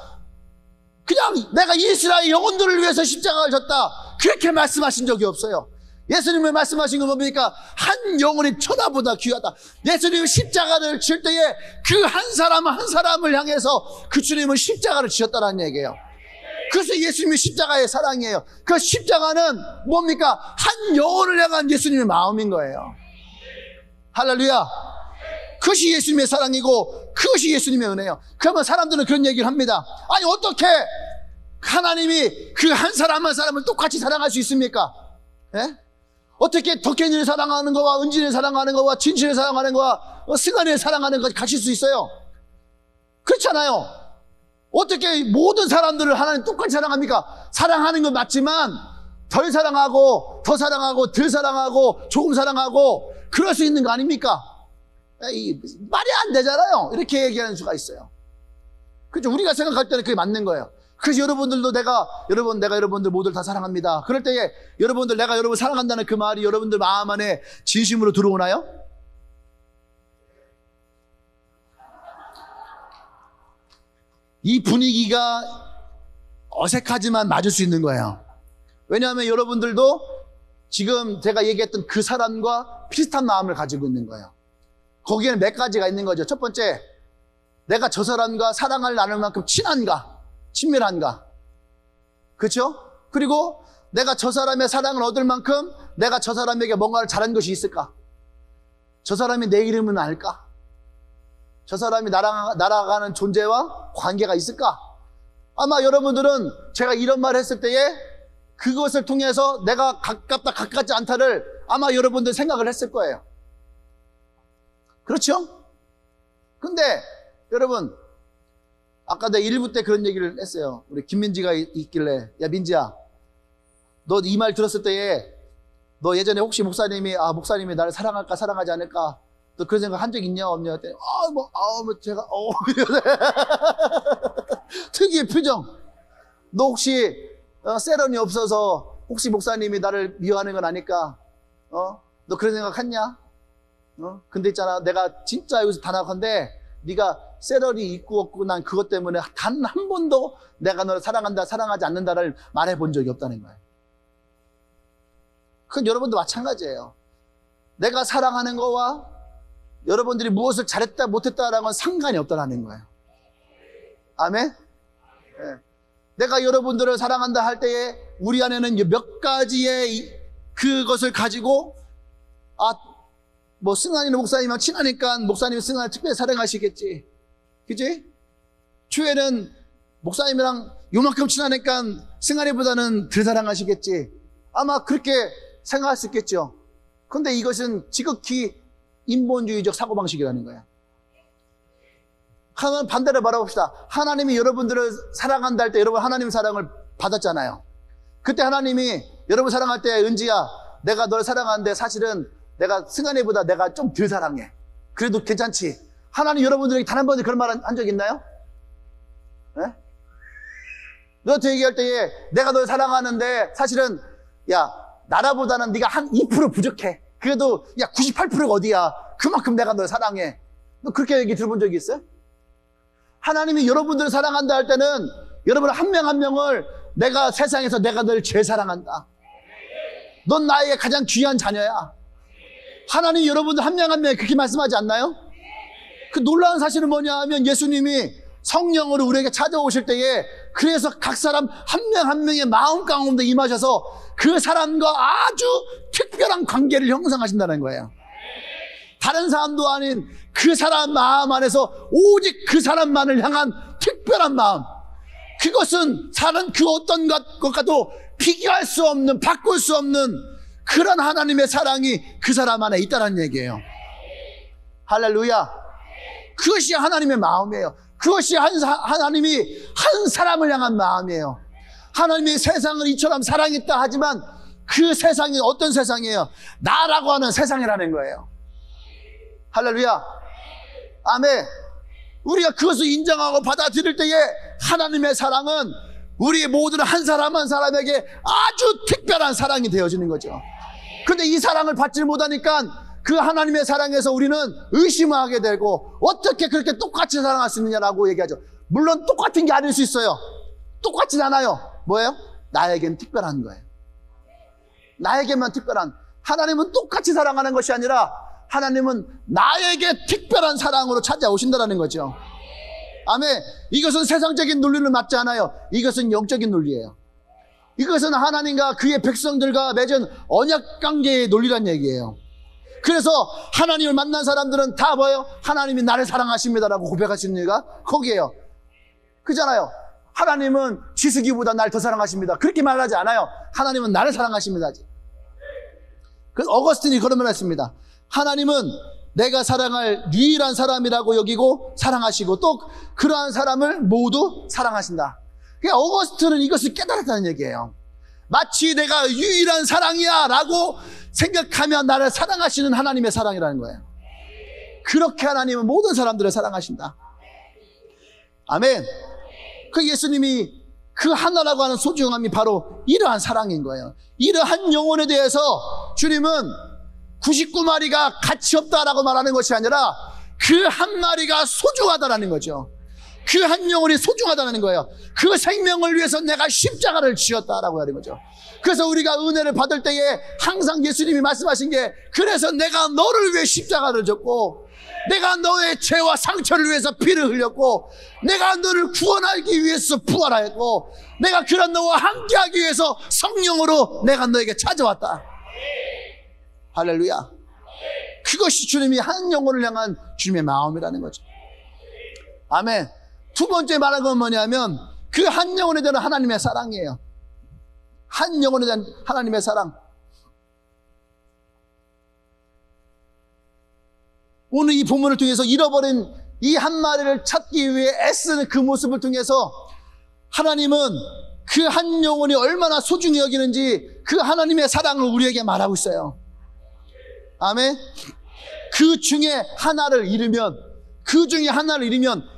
그냥 내가 이스라엘 영혼들을 위해서 십자가를 졌다, 그렇게 말씀하신 적이 없어요. 예수님이 말씀하신 건 뭡니까? 한 영혼이 천하보다 귀하다. 예수님이 십자가를 칠 때에 그 한 사람 한 사람을 향해서 그 주님은 십자가를 지셨다는 얘기예요. 그래서 예수님이 십자가의 사랑이에요. 그 십자가는 뭡니까? 한 영혼을 향한 예수님의 마음인 거예요. 할렐루야. 그것이 예수님의 사랑이고 그것이 예수님의 은혜예요. 그러면 사람들은 그런 얘기를 합니다. 아니 어떻게 하나님이 그 한 사람 한 사람을 똑같이 사랑할 수 있습니까? 예? 어떻게 덕현이를 사랑하는 거와 은진이를 사랑하는 거와 진실을 사랑하는 거와 승환이를 사랑하는 것이 같을 수 있어요? 그렇잖아요. 어떻게 모든 사람들을 하나님 똑같이 사랑합니까? 사랑하는 건 맞지만 덜 사랑하고 더 사랑하고 덜 사랑하고 조금 사랑하고 그럴 수 있는 거 아닙니까? 말이 안 되잖아요. 이렇게 얘기하는 수가 있어요. 그렇죠? 우리가 생각할 때는 그게 맞는 거예요. 그래서 여러분들도 내가 여러분들 모두를 다 사랑합니다. 그럴 때에 여러분들 내가 여러분 사랑한다는 그 말이 여러분들 마음 안에 진심으로 들어오나요? 이 분위기가 어색하지만 맞을 수 있는 거예요. 왜냐하면 여러분들도 지금 제가 얘기했던 그 사람과 비슷한 마음을 가지고 있는 거예요. 거기에는 몇 가지가 있는 거죠. 첫 번째, 내가 저 사람과 사랑을 나눌 만큼 친한가, 친밀한가. 그렇죠? 그리고 내가 저 사람의 사랑을 얻을 만큼 내가 저 사람에게 뭔가를 잘한 것이 있을까? 저 사람이 내 이름은 알까? 저 사람이 날아가는 존재와 관계가 있을까? 아마 여러분들은 제가 이런 말을 했을 때에 그것을 통해서 내가 가깝다 가깝지 않다를 아마 여러분들 생각을 했을 거예요. 그렇죠? 근데 여러분, 아까 내가 1부 때 그런 얘기를 했어요. 우리 김민지가 있길래, 야 민지야, 너 이 말 들었을 때에 너 예전에 혹시 목사님이 나를 사랑할까 사랑하지 않을까 너 그런 생각 한 적 있냐 없냐 했더니 제가 특이의 표정. 너 혹시 세런이 없어서 혹시 목사님이 나를 미워하는 건 아닐까? 너 그런 생각 했냐? 근데 있잖아, 내가 진짜 여기서 단합한데 네가 세럴이 있고 없고 난 그것 때문에 단 한 번도 내가 너를 사랑한다 사랑하지 않는다를 말해본 적이 없다는 거예요. 그건 여러분도 마찬가지예요. 내가 사랑하는 거와 여러분들이 무엇을 잘했다 못했다라는 건 상관이 없다는 거예요. 아멘? 네. 내가 여러분들을 사랑한다 할 때에 우리 안에는 몇 가지의 그것을 가지고 승환이는 목사님이랑 친하니까 목사님이 승환을 특별히 사랑하시겠지. 그치? 주에는 목사님이랑 요만큼 친하니까 승환이보다는 덜 사랑하시겠지. 아마 그렇게 생각할 수 있겠죠. 근데 이것은 지극히 인본주의적 사고방식이라는 거야. 하나는 반대로 바라봅시다. 하나님이 여러분들을 사랑한다 할 때 여러분 하나님의 사랑을 받았잖아요. 그때 하나님이 여러분 사랑할 때 은지야, 내가 널 사랑하는데 사실은 내가 승환이보다 내가 좀 덜 사랑해. 그래도 괜찮지. 하나님 여러분들에게 단 한 번도 그런 말 한 적 있나요? 네? 너한테 얘기할 때에 내가 널 사랑하는데 사실은 야 나라보다는 네가 한 2% 부족해. 그래도 야 98%가 어디야. 그만큼 내가 널 사랑해. 너 그렇게 얘기 들어본 적이 있어요? 하나님이 여러분들을 사랑한다 할 때는 여러분 한 명 한 명을 내가 세상에서 내가 널 제일 사랑한다. 넌 나에게 가장 귀한 자녀야. 하나님 여러분들 한 명 한 명 그렇게 말씀하지 않나요? 그 놀라운 사실은 뭐냐 하면 예수님이 성령으로 우리에게 찾아오실 때에 그래서 각 사람 한 명 한 명의 마음 가운데 임하셔서 그 사람과 아주 특별한 관계를 형성하신다는 거예요. 다른 사람도 아닌 그 사람 마음 안에서 오직 그 사람만을 향한 특별한 마음, 그것은 다른 그 어떤 것과도 비교할 수 없는, 바꿀 수 없는 그런 하나님의 사랑이 그 사람 안에 있다는 얘기예요. 할렐루야. 그것이 하나님의 마음이에요. 그것이 하나님이 한 사람을 향한 마음이에요. 하나님이 세상을 이처럼 사랑했다 하지만 그 세상이 어떤 세상이에요? 나라고 하는 세상이라는 거예요. 할렐루야. 아멘. 우리가 그것을 인정하고 받아들일 때에 하나님의 사랑은 우리 모든 한 사람 한 사람에게 아주 특별한 사랑이 되어지는 거죠. 그런데 이 사랑을 받지 못하니까 그 하나님의 사랑에서 우리는 의심하게 되고 어떻게 그렇게 똑같이 사랑할 수 있느냐라고 얘기하죠. 물론 똑같은 게 아닐 수 있어요. 똑같진 않아요. 뭐예요? 나에겐 특별한 거예요. 나에게만 특별한. 하나님은 똑같이 사랑하는 것이 아니라 하나님은 나에게 특별한 사랑으로 찾아오신다는 거죠. 아멘. 이것은 세상적인 논리를 맞지 않아요. 이것은 영적인 논리예요. 이것은 하나님과 그의 백성들과 맺은 언약 관계의 논리란 얘기예요. 그래서 하나님을 만난 사람들은 다 뭐예요? 하나님이 나를 사랑하십니다라고 고백하시는 이유가 거기에요. 그잖아요. 하나님은 지스기보다 날 더 사랑하십니다. 그렇게 말하지 않아요. 하나님은 나를 사랑하십니다. 그 어거스틴이 그런 말 했습니다. 하나님은 내가 사랑할 유일한 사람이라고 여기고 사랑하시고 또 그러한 사람을 모두 사랑하신다. 그러니까 어거스틴은 이것을 깨달았다는 얘기예요. 마치 내가 유일한 사랑이야 라고 생각하면 나를 사랑하시는 하나님의 사랑이라는 거예요. 그렇게 하나님은 모든 사람들을 사랑하신다. 아멘. 그 예수님이 그 하나라고 하는 소중함이 바로 이러한 사랑인 거예요. 이러한 영혼에 대해서 주님은 99마리가 가치 없다라고 말하는 것이 아니라 그 한 마리가 소중하다라는 거죠. 그 한 영혼이 소중하다는 거예요. 그 생명을 위해서 내가 십자가를 지었다라고 하는 거죠. 그래서 우리가 은혜를 받을 때에 항상 예수님이 말씀하신 게 그래서 내가 너를 위해 십자가를 졌고 내가 너의 죄와 상처를 위해서 피를 흘렸고 내가 너를 구원하기 위해서 부활하였고 내가 그런 너와 함께하기 위해서 성령으로 내가 너에게 찾아왔다. 할렐루야. 그것이 주님이 한 영혼을 향한 주님의 마음이라는 거죠. 아멘. 두 번째 말한 건 뭐냐면 그 한 영혼에 대한 하나님의 사랑이에요. 한 영혼에 대한 하나님의 사랑. 오늘 이 본문을 통해서 잃어버린 이 한 마리를 찾기 위해 애쓰는 그 모습을 통해서 하나님은 그 한 영혼이 얼마나 소중히 여기는지 그 하나님의 사랑을 우리에게 말하고 있어요. 아멘. 그 중에 하나를 잃으면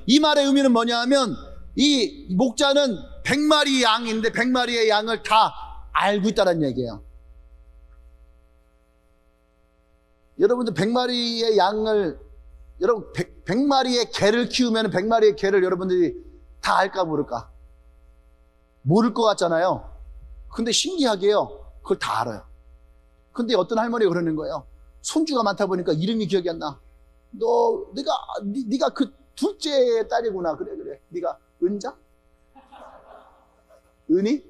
이 말의 의미는 뭐냐 하면 이 목자는 100마리의 양인데 100마리의 양을 다 알고 있다는 얘기예요. 여러분들 100마리의 양을 여러분 100마리의 개를 키우면 100마리의 개를 여러분들이 다 알까 모를까? 모를 것 같잖아요. 근데 신기하게요. 그걸 다 알아요. 근데 어떤 할머니가 그러는 거예요. 손주가 많다 보니까 이름이 기억이 안 나. 네가 그 둘째 딸이구나. 그래. 네가 은자? 은희?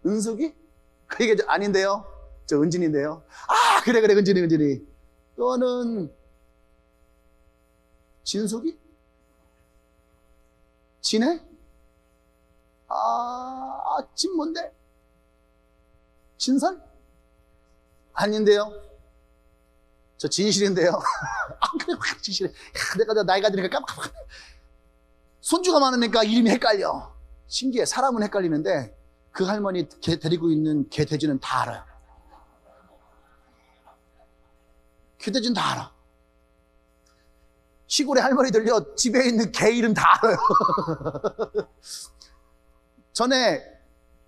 은숙이? 그 얘기 아닌데요. 저 은진인데요. 아, 그래, 은진이. 너는 진숙이? 진해? 진 뭔데? 진설? 아닌데요. 저 진실인데요. 그래, 진실해. 내가 나이가 드니까 깜깜. 손주가 많으니까 이름이 헷갈려. 신기해. 사람은 헷갈리는데 그 할머니 개 데리고 있는 개 돼지는 다 알아요. 개 돼지는 다 알아. 시골에 할머니들요, 집에 있는 개 이름 다 알아요.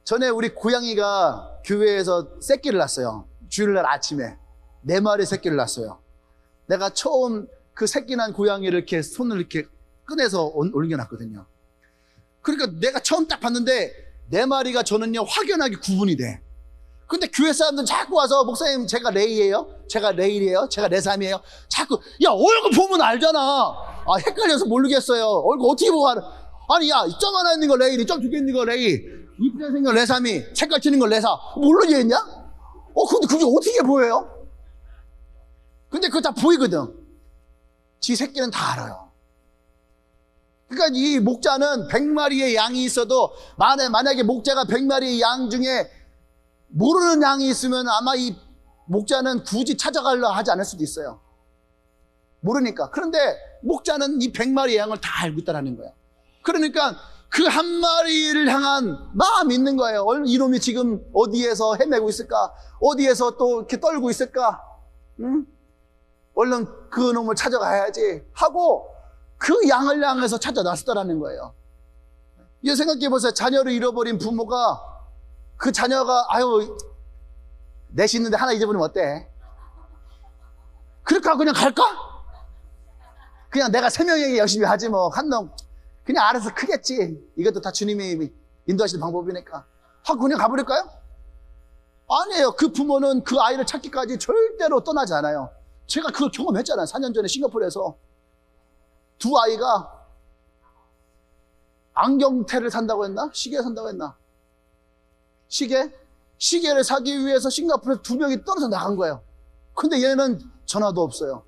전에 우리 고양이가 교회에서 새끼를 낳았어요. 주일날 아침에 4마리 새끼를 낳았어요. 내가 처음 그 새끼 난 고양이를 이렇게 손을 이렇게 꺼내서 올려놨거든요. 그러니까 내가 처음 딱 봤는데 4마리가 저는요 확연하게 구분이 돼. 근데 교회 사람들은 자꾸 와서 목사님 제가 레이예요? 제가 레일이에요? 제가 레삼이에요? 자꾸 야 얼굴 보면 알잖아. 아 헷갈려서 모르겠어요. 얼굴 어떻게 보고 알아? 아니 야 점 하나 있는 거 레일이, 점 2개 있는 거 레일, 이쁘게 생긴 거 레삼이, 색깔 튀는 거 레사. 모르겠냐? 근데 그게 어떻게 보여요? 근데 그거 다 보이거든. 지 새끼는 다 알아요. 그러니까 이 목자는 100마리의 양이 있어도 만약에 목자가 100마리의 양 중에 모르는 양이 있으면 아마 이 목자는 굳이 찾아가려 하지 않을 수도 있어요. 모르니까. 그런데 목자는 이 100마리의 양을 다 알고 있다는 거예요. 그러니까 그 한 마리를 향한 마음이 있는 거예요. 이놈이 지금 어디에서 헤매고 있을까? 어디에서 또 이렇게 떨고 있을까? 응? 얼른 그 놈을 찾아가야지 하고 그 양을 향해서 찾아 나섰다는 거예요. 이거 생각해 보세요. 자녀를 잃어버린 부모가 그 자녀가 아유 넷이 있는데 하나 잊어버리면 어때? 그렇게 하고 그냥 갈까? 그냥 내가 3명에게 열심히 하지 뭐 한 놈 그냥 알아서 크겠지. 이것도 다 주님이 인도하시는 방법이니까 하고 그냥 가버릴까요? 아니에요. 그 부모는 그 아이를 찾기까지 절대로 떠나지 않아요. 제가 그걸 경험했잖아요. 4년 전에 싱가포르에서 두 아이가 안경테를 산다고 했나? 시계를 산다고 했나? 시계를 사기 위해서 싱가포르에서 2명이 떨어져 나간 거예요. 근데 얘는 전화도 없어요.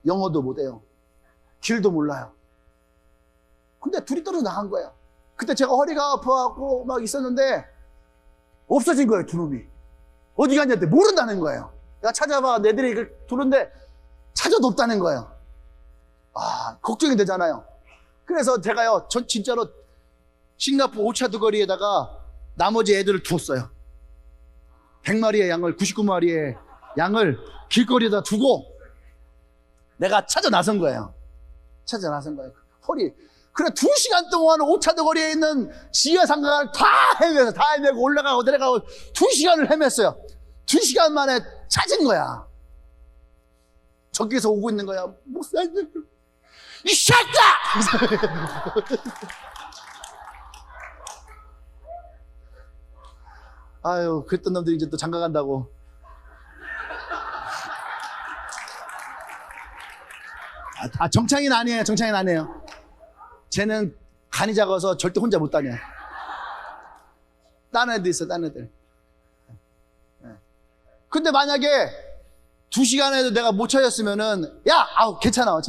영어도 못해요. 길도 몰라요. 근데 둘이 떨어져 나간 거예요. 그때 제가 허리가 아파갖고 막 있었는데 없어진 거예요, 두 놈이. 어디 갔냐는데 모른다는 거예요. 내가 찾아봐. 내들이 이걸 두는데 찾아도 없다는 거예요. 아, 걱정이 되잖아요. 그래서 제가요, 전 진짜로 싱가포르 오차드 거리에다가 나머지 애들을 두었어요. 100마리의 양을, 99마리의 양을 길거리에다 두고 내가 찾아 나선 거예요. 찾아 나선 거예요. 그래, 2시간 동안 오차드 거리에 있는 지하 상가를 다 헤매고 올라가고 내려가고 2시간을 헤맸어요. 2시간 만에 찾은 거야. 저기서 오고 있는 거야. 목사님, 이 새끼야! 아유, 그랬던 놈들이 이제 또 장가 간다고. 정창인 아니에요. 정창인 아니에요. 쟤는 간이 작아서 절대 혼자 못 다녀. 다른 애들 있어, 다른 애들. 근데 만약에 2시간에도 내가 못 찾았으면은, 야! 아우, 괜찮아.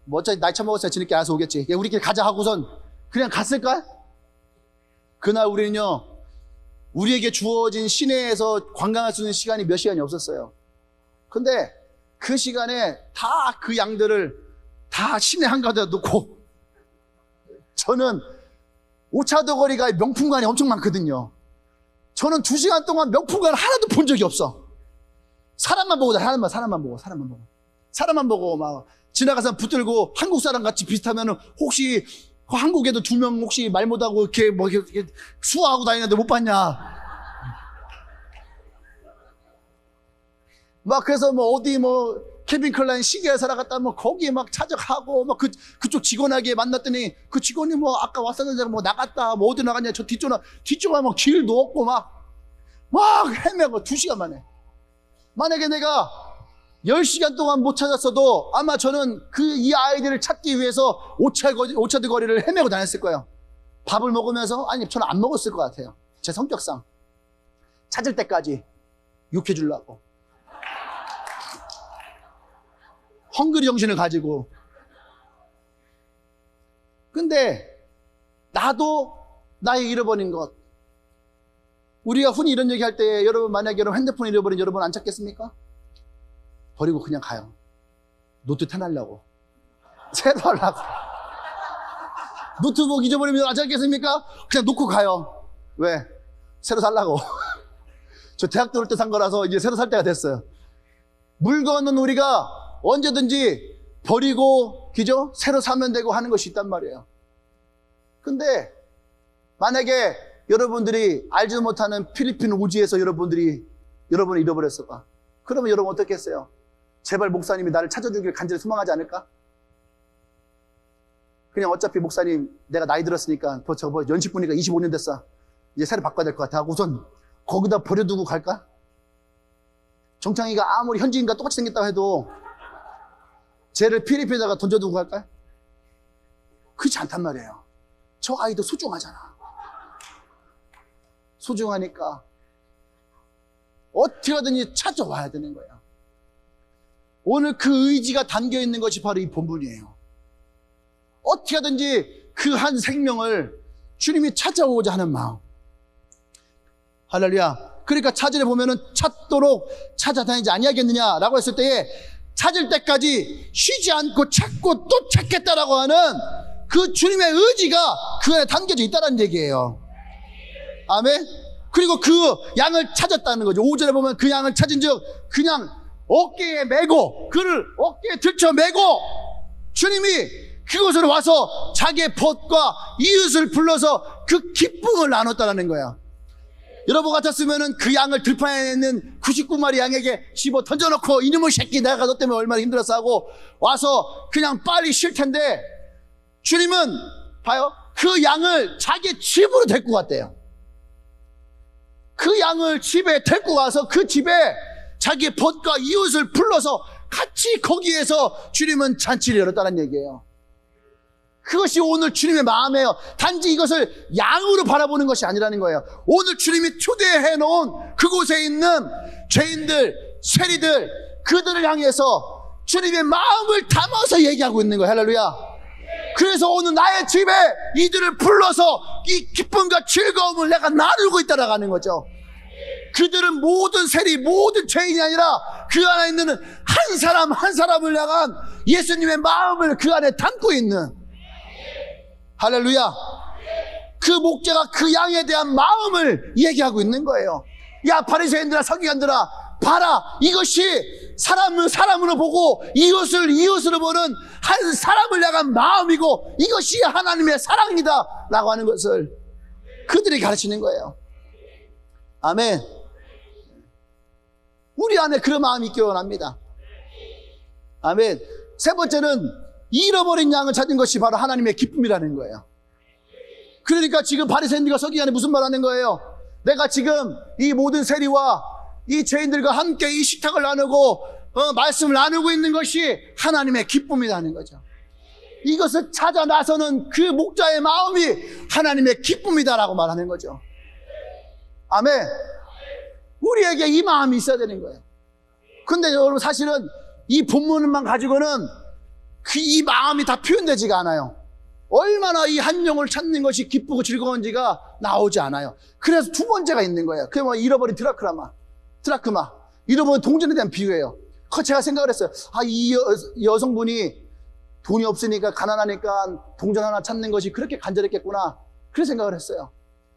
뭐 어차피 나이 처먹었으니까 지네끼리 알아서 오겠지. 야, 우리끼리 가자 하고선 그냥 갔을까? 그날 우리는요, 우리에게 주어진 시내에서 관광할 수 있는 시간이 몇 시간이 없었어요. 근데 그 시간에 다 그 양들을 다 시내 한가운데 놓고 저는 오차도 거리가 명품관이 엄청 많거든요. 저는 2시간 동안 명품관 하나도 본 적이 없어. 사람만 보고 막 지나가서 붙들고 한국 사람 같이 비슷하면은 혹시 한국에도 2명 혹시 말 못하고 이렇게 뭐 이렇게 수화하고 다니는데 못 봤냐? 막 그래서 뭐 어디 뭐 케빈 클라인 시계 사러 갔다 뭐 거기 막 찾아가고 막 그쪽 직원에게 만났더니 그 직원이 뭐 아까 왔었는데 뭐 나갔다 뭐 어디 나갔냐 저 뒤쪽에 막 길도 없고 막 헤매고 2시간 만에. 만약에 내가 10시간 동안 못 찾았어도 아마 저는 이 아이들을 찾기 위해서 오차드 거리를 헤매고 다녔을 거예요. 밥을 먹으면서 아니 저는 안 먹었을 것 같아요. 제 성격상 찾을 때까지 욕해주려고 헝그리 정신을 가지고. 근데 나도 나의 잃어버린 것, 우리가 흔히 이런 얘기할 때 여러분 만약에 여러분 핸드폰 잃어버린 여러분 안 찾겠습니까? 버리고 그냥 가요. 노트 태우려고 새로 하려고. 노트북 잊어버리면 안 찾겠습니까? 그냥 놓고 가요. 왜? 새로 살라고. 저 대학 들어올 때 산 거라서 이제 새로 살 때가 됐어요. 물건은 우리가 언제든지 버리고 그죠? 새로 사면 되고 하는 것이 있단 말이에요. 근데 만약에 여러분들이 알지도 못하는 필리핀 오지에서 여러분을 잃어버렸을까? 그러면 여러분 어떻게 했어요? 제발 목사님이 나를 찾아주길 간절히 소망하지 않을까? 그냥 어차피 목사님 내가 나이 들었으니까 저거 연식 보니까 25년 됐어. 이제 새로 바꿔야 될 것 같아 하고 우선 거기다 버려두고 갈까? 정창이가 아무리 현지인과 똑같이 생겼다고 해도 쟤를 필리핀에다가 던져두고 갈까? 그렇지 않단 말이에요. 저 아이도 소중하잖아. 소중하니까 어떻게 하든지 찾아와야 되는 거야. 오늘 그 의지가 담겨 있는 것이 바로 이 본문이에요. 어떻게 하든지 그 한 생명을 주님이 찾아오고자 하는 마음. 할렐루야. 그러니까 차절에 보면은 찾도록 찾아다니지 아니하겠느냐라고 했을 때에 찾을 때까지 쉬지 않고 찾고 또 찾겠다라고 하는 그 주님의 의지가 그 안에 담겨져 있다는 얘기예요. 아멘. 그리고 그 양을 찾았다는 거죠. 5절에 보면 그 양을 찾은 즉 그냥 어깨에 메고 그를 어깨에 들쳐 메고 주님이 그곳으로 와서 자기의 벗과 이웃을 불러서 그 기쁨을 나눴다는 거야. 여러분 같았으면은 그 양을 들판에 있는 99마리 양에게 씹어 던져놓고 이놈의 새끼 내가 너 때문에 얼마나 힘들었어 하고 와서 그냥 빨리 쉴 텐데 주님은 봐요. 그 양을 자기 집으로 데리고 갔대요. 그 양을 집에 데리고 와서 그 집에 자기의 벗과 이웃을 불러서 같이 거기에서 주님은 잔치를 열었다는 얘기예요. 그것이 오늘 주님의 마음이에요. 단지 이것을 양으로 바라보는 것이 아니라는 거예요. 오늘 주님이 초대해 놓은 그곳에 있는 죄인들, 세리들, 그들을 향해서 주님의 마음을 담아서 얘기하고 있는 거예요. 할렐루야. 그래서 오늘 나의 집에 이들을 불러서 이 기쁨과 즐거움을 내가 나누고 있다라고 하는 거죠. 그들은 모든 세리, 모든 죄인이 아니라 그 안에 있는 한 사람 한 사람을 향한 예수님의 마음을 그 안에 담고 있는, 할렐루야. 그 목자가 그 양에 대한 마음을 얘기하고 있는 거예요. 야, 바리새인들아, 서기관들아, 봐라. 이것이 사람을 사람으로 보고 이웃을 이웃으로 보는 한 사람을 향한 마음이고 이것이 하나님의 사랑이다 라고 하는 것을 그들이 가르치는 거예요. 아멘. 우리 안에 그런 마음이 있기를 원합니다. 아멘. 세 번째는 잃어버린 양을 찾은 것이 바로 하나님의 기쁨이라는 거예요. 그러니까 지금 바리새인들과 서기관이 무슨 말 하는 거예요? 내가 지금 이 모든 세리와 이 죄인들과 함께 이 식탁을 나누고 말씀을 나누고 있는 것이 하나님의 기쁨이라는 거죠. 이것을 찾아 나서는 그 목자의 마음이 하나님의 기쁨이다라고 말하는 거죠. 아멘. 우리에게 이 마음이 있어야 되는 거예요. 근데 여러분 사실은 이 본문만 가지고는 이 마음이 다 표현되지가 않아요. 얼마나 이 한 영을 찾는 것이 기쁘고 즐거운지가 나오지 않아요. 그래서 두 번째가 있는 거예요. 그게 뭐 잃어버린 드라크마. 잃어버린 동전에 대한 비유예요. 제가 생각을 했어요. 이 여성분이 돈이 없으니까 가난하니까 동전 하나 찾는 것이 그렇게 간절했겠구나. 그런 생각을 했어요.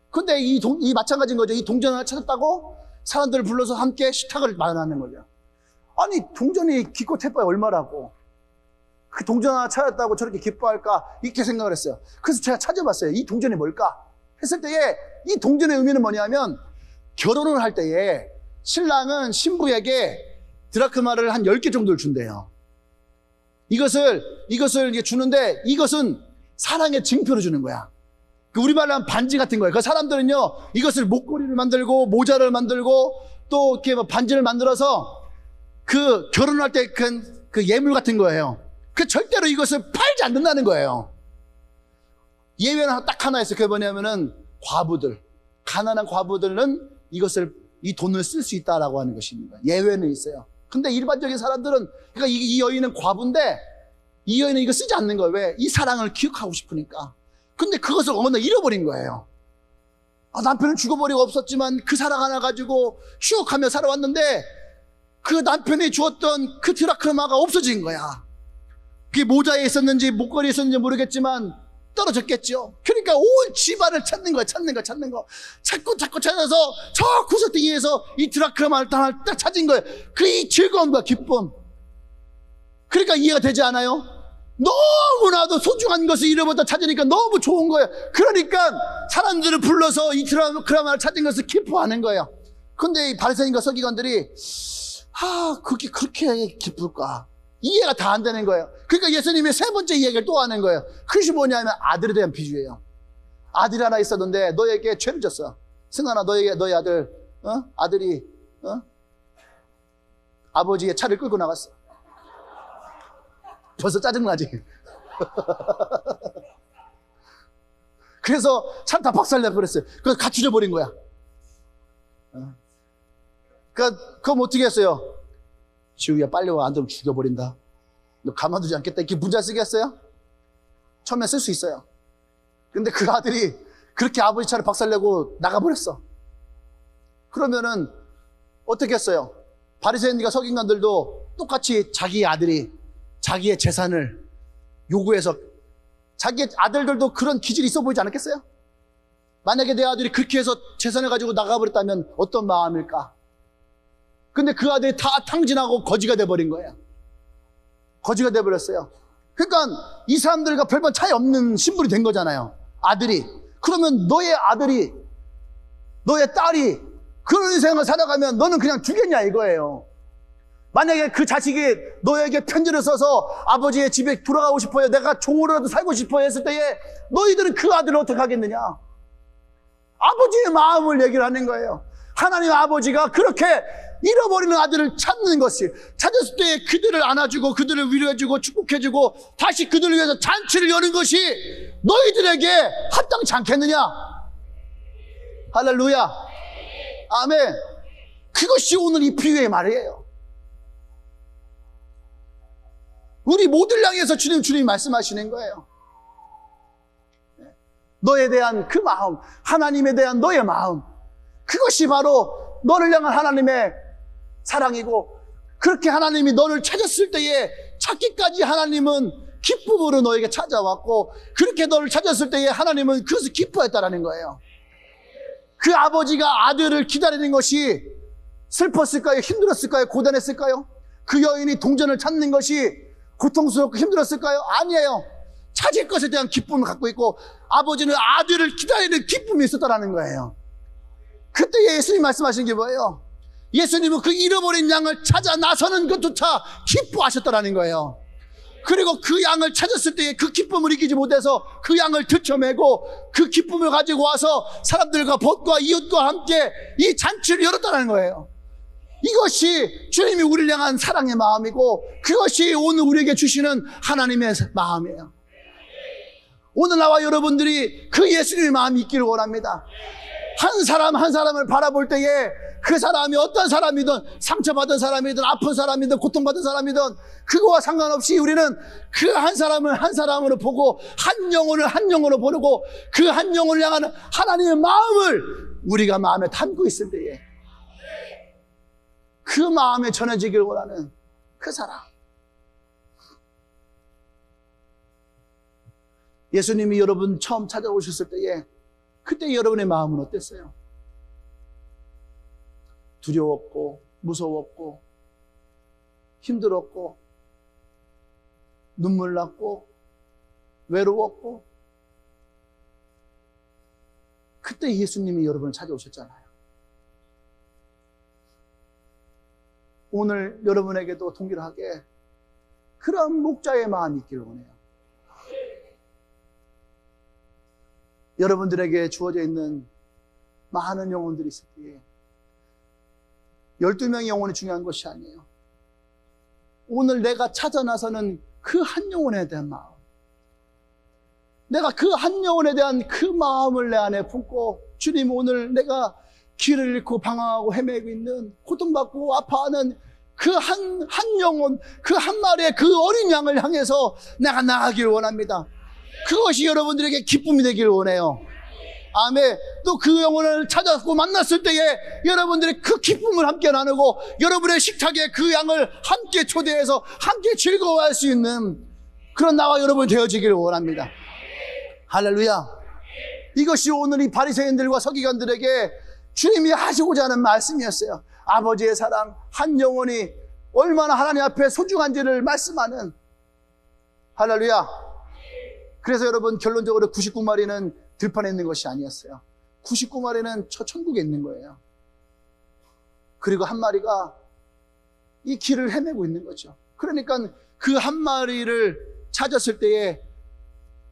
근데 이 마찬가지인 거죠. 이 동전 하나 찾았다고 사람들을 불러서 함께 식탁을 마련하는 거죠. 아니, 동전이 기껏 해봐야 얼마라고. 그 동전 하나 찾았다고 저렇게 기뻐할까? 이렇게 생각을 했어요. 그래서 제가 찾아봤어요. 이 동전이 뭘까? 했을 때에 이 동전의 의미는 뭐냐면 결혼을 할 때에 신랑은 신부에게 드라크마를 한 10개 정도를 준대요. 이것을 주는데 이것은 사랑의 증표로 주는 거야. 우리말로 하면 반지 같은 거예요. 그 사람들은요, 이것을 목걸이를 만들고 모자를 만들고 또 이렇게 뭐 반지를 만들어서 그 결혼할 때 그 예물 같은 거예요. 그 절대로 이것을 팔지 않는다는 거예요. 예외는 딱 하나 있어요. 그게 뭐냐면은 과부들, 가난한 과부들은 이 돈을 쓸 수 있다라고 하는 것입니다. 예외는 있어요. 근데 일반적인 사람들은, 그러니까 이 여인은 과부인데 이 여인은 이거 쓰지 않는 거예요. 왜? 이 사랑을 기억하고 싶으니까. 근데 그것을 어느 날 잃어버린 거예요. 남편은 죽어버리고 없었지만 그 사랑 하나 가지고 추억하며 살아왔는데 그 남편이 주었던 그 드라크마가 없어진 거야. 그게 모자에 있었는지 목걸이에 있었는지 모르겠지만 떨어졌겠죠. 그러니까 온 집안을 찾는 거야. 찾는 거. 자꾸 찾아서 저 구석탱이에서 이 드라크마를 딱 찾은 거예요. 그 이 즐거움과 기쁨. 그러니까 이해가 되지 않아요? 너무나도 소중한 것을 잃어버렸다 찾으니까 너무 좋은 거예요. 그러니까 사람들을 불러서 이 드라크마를 찾은 것을 기뻐하는 거예요. 근데 이 바리새인과 서기관들이 그게 그렇게 기쁠까? 이해가 다 안 되는 거예요. 그러니까 예수님이 세 번째 이야기를 또 하는 거예요. 그것이 뭐냐면 아들에 대한 비유예요. 아들이 하나 있었는데 너에게 죄를 졌어. 승환아, 너의 아들, 아들이, 아버지의 차를 끌고 나갔어. 벌써 짜증나지? 그래서 차를 다 박살내고 그랬어요. 그래서 같이 잊어버린 거야. 그럼 어떻게 했어요? 지우야, 빨리 와. 안 되면 죽여버린다. 너 가만두지 않겠다. 이렇게 문자 쓰겠어요? 처음에 쓸 수 있어요. 근데 그 아들이 그렇게 아버지 차를 박살내고 나가버렸어. 그러면은 어떻게 했어요? 바리새인과 서기관들도 똑같이 자기 아들이 자기의 재산을 요구해서, 자기 아들들도 그런 기질이 있어 보이지 않았겠어요? 만약에 내 아들이 그렇게 해서 재산을 가지고 나가버렸다면 어떤 마음일까? 근데 그 아들이 다 탕진하고 거지가 돼버린 거예요. 거지가 돼버렸어요. 그러니까 이 사람들과 별반 차이 없는 신분이 된 거잖아요. 아들이. 그러면 너의 아들이, 너의 딸이 그런 인생을 살아가면 너는 그냥 죽겠냐 이거예요. 만약에 그 자식이 너에게 편지를 써서 아버지의 집에 돌아가고 싶어요, 내가 종으로라도 살고 싶어요 했을 때에 너희들은 그 아들을 어떻게 하겠느냐? 아버지의 마음을 얘기를 하는 거예요. 하나님 아버지가 그렇게 잃어버리는 아들을 찾는 것이, 찾았을 때 그들을 안아주고 그들을 위로해주고 축복해주고 다시 그들을 위해서 잔치를 여는 것이 너희들에게 합당치 않겠느냐? 할렐루야, 아멘. 그것이 오늘 이 비유의 말이에요. 우리 모두를 향해서 주님이 말씀하시는 거예요. 너에 대한 그 마음, 하나님에 대한 너의 마음, 그것이 바로 너를 향한 하나님의 사랑이고, 그렇게 하나님이 너를 찾았을 때에 찾기까지 하나님은 기쁨으로 너에게 찾아왔고, 그렇게 너를 찾았을 때에 하나님은 그것을 기뻐했다라는 거예요. 그 아버지가 아들을 기다리는 것이 슬펐을까요? 힘들었을까요? 고단했을까요? 그 여인이 동전을 찾는 것이 고통스럽고 힘들었을까요? 아니에요. 찾을 것에 대한 기쁨을 갖고 있고, 아버지는 아들을 기다리는 기쁨이 있었다라는 거예요. 그때 예수님 말씀하신 게 뭐예요? 예수님은 그 잃어버린 양을 찾아 나서는 것조차 기뻐하셨다라는 거예요. 그리고 그 양을 찾았을 때에 그 기쁨을 이기지 못해서 그 양을 들쳐매고 그 기쁨을 가지고 와서 사람들과 벗과 이웃과 함께 이 잔치를 열었다는 거예요. 이것이 주님이 우리를 향한 사랑의 마음이고, 그것이 오늘 우리에게 주시는 하나님의 마음이에요. 오늘 나와 여러분들이 그 예수님의 마음이 있기를 원합니다. 한 사람 한 사람을 바라볼 때에 그 사람이 어떤 사람이든, 상처받은 사람이든 아픈 사람이든 고통받은 사람이든 그거와 상관없이 우리는 그 한 사람을 한 사람으로 보고, 한 영혼을 한 영혼으로 보고, 그 한 영혼을 향하는 하나님의 마음을 우리가 마음에 담고 있을 때에 그 마음에 전해지길 원하는 그 사람. 예수님이 여러분 처음 찾아오셨을 때에 그때 여러분의 마음은 어땠어요? 두려웠고 무서웠고 힘들었고 눈물 났고 외로웠고, 그때 예수님이 여러분을 찾아오셨잖아요. 오늘 여러분에게도 동일하게 그런 목자의 마음이 있기를 원해요. 여러분들에게 주어져 있는 많은 영혼들이 있을 때에 12명의 영혼이 중요한 것이 아니에요. 오늘 내가 찾아 나서는 그 한 영혼에 대한 마음, 내가 그 한 영혼에 대한 그 마음을 내 안에 품고, 주님 오늘 내가 길을 잃고 방황하고 헤매고 있는, 고통받고 아파하는 그 한 영혼, 그 한 마리의 그 어린 양을 향해서 내가 나아가기를 원합니다. 그것이 여러분들에게 기쁨이 되기를 원해요. 아멘. 또 그 영혼을 찾았고 만났을 때에 여러분들의 그 기쁨을 함께 나누고, 여러분의 식탁에 그 양을 함께 초대해서 함께 즐거워할 수 있는 그런 나와 여러분이 되어지기를 원합니다. 할렐루야. 이것이 오늘 이 바리새인들과 서기관들에게 주님이 하시고자 하는 말씀이었어요. 아버지의 사랑, 한 영혼이 얼마나 하나님 앞에 소중한지를 말씀하는. 할렐루야. 그래서 여러분, 결론적으로 99마리는 들판에 있는 것이 아니었어요. 99마리는 저 천국에 있는 거예요. 그리고 한 마리가 이 길을 헤매고 있는 거죠. 그러니까 그 한 마리를 찾았을 때에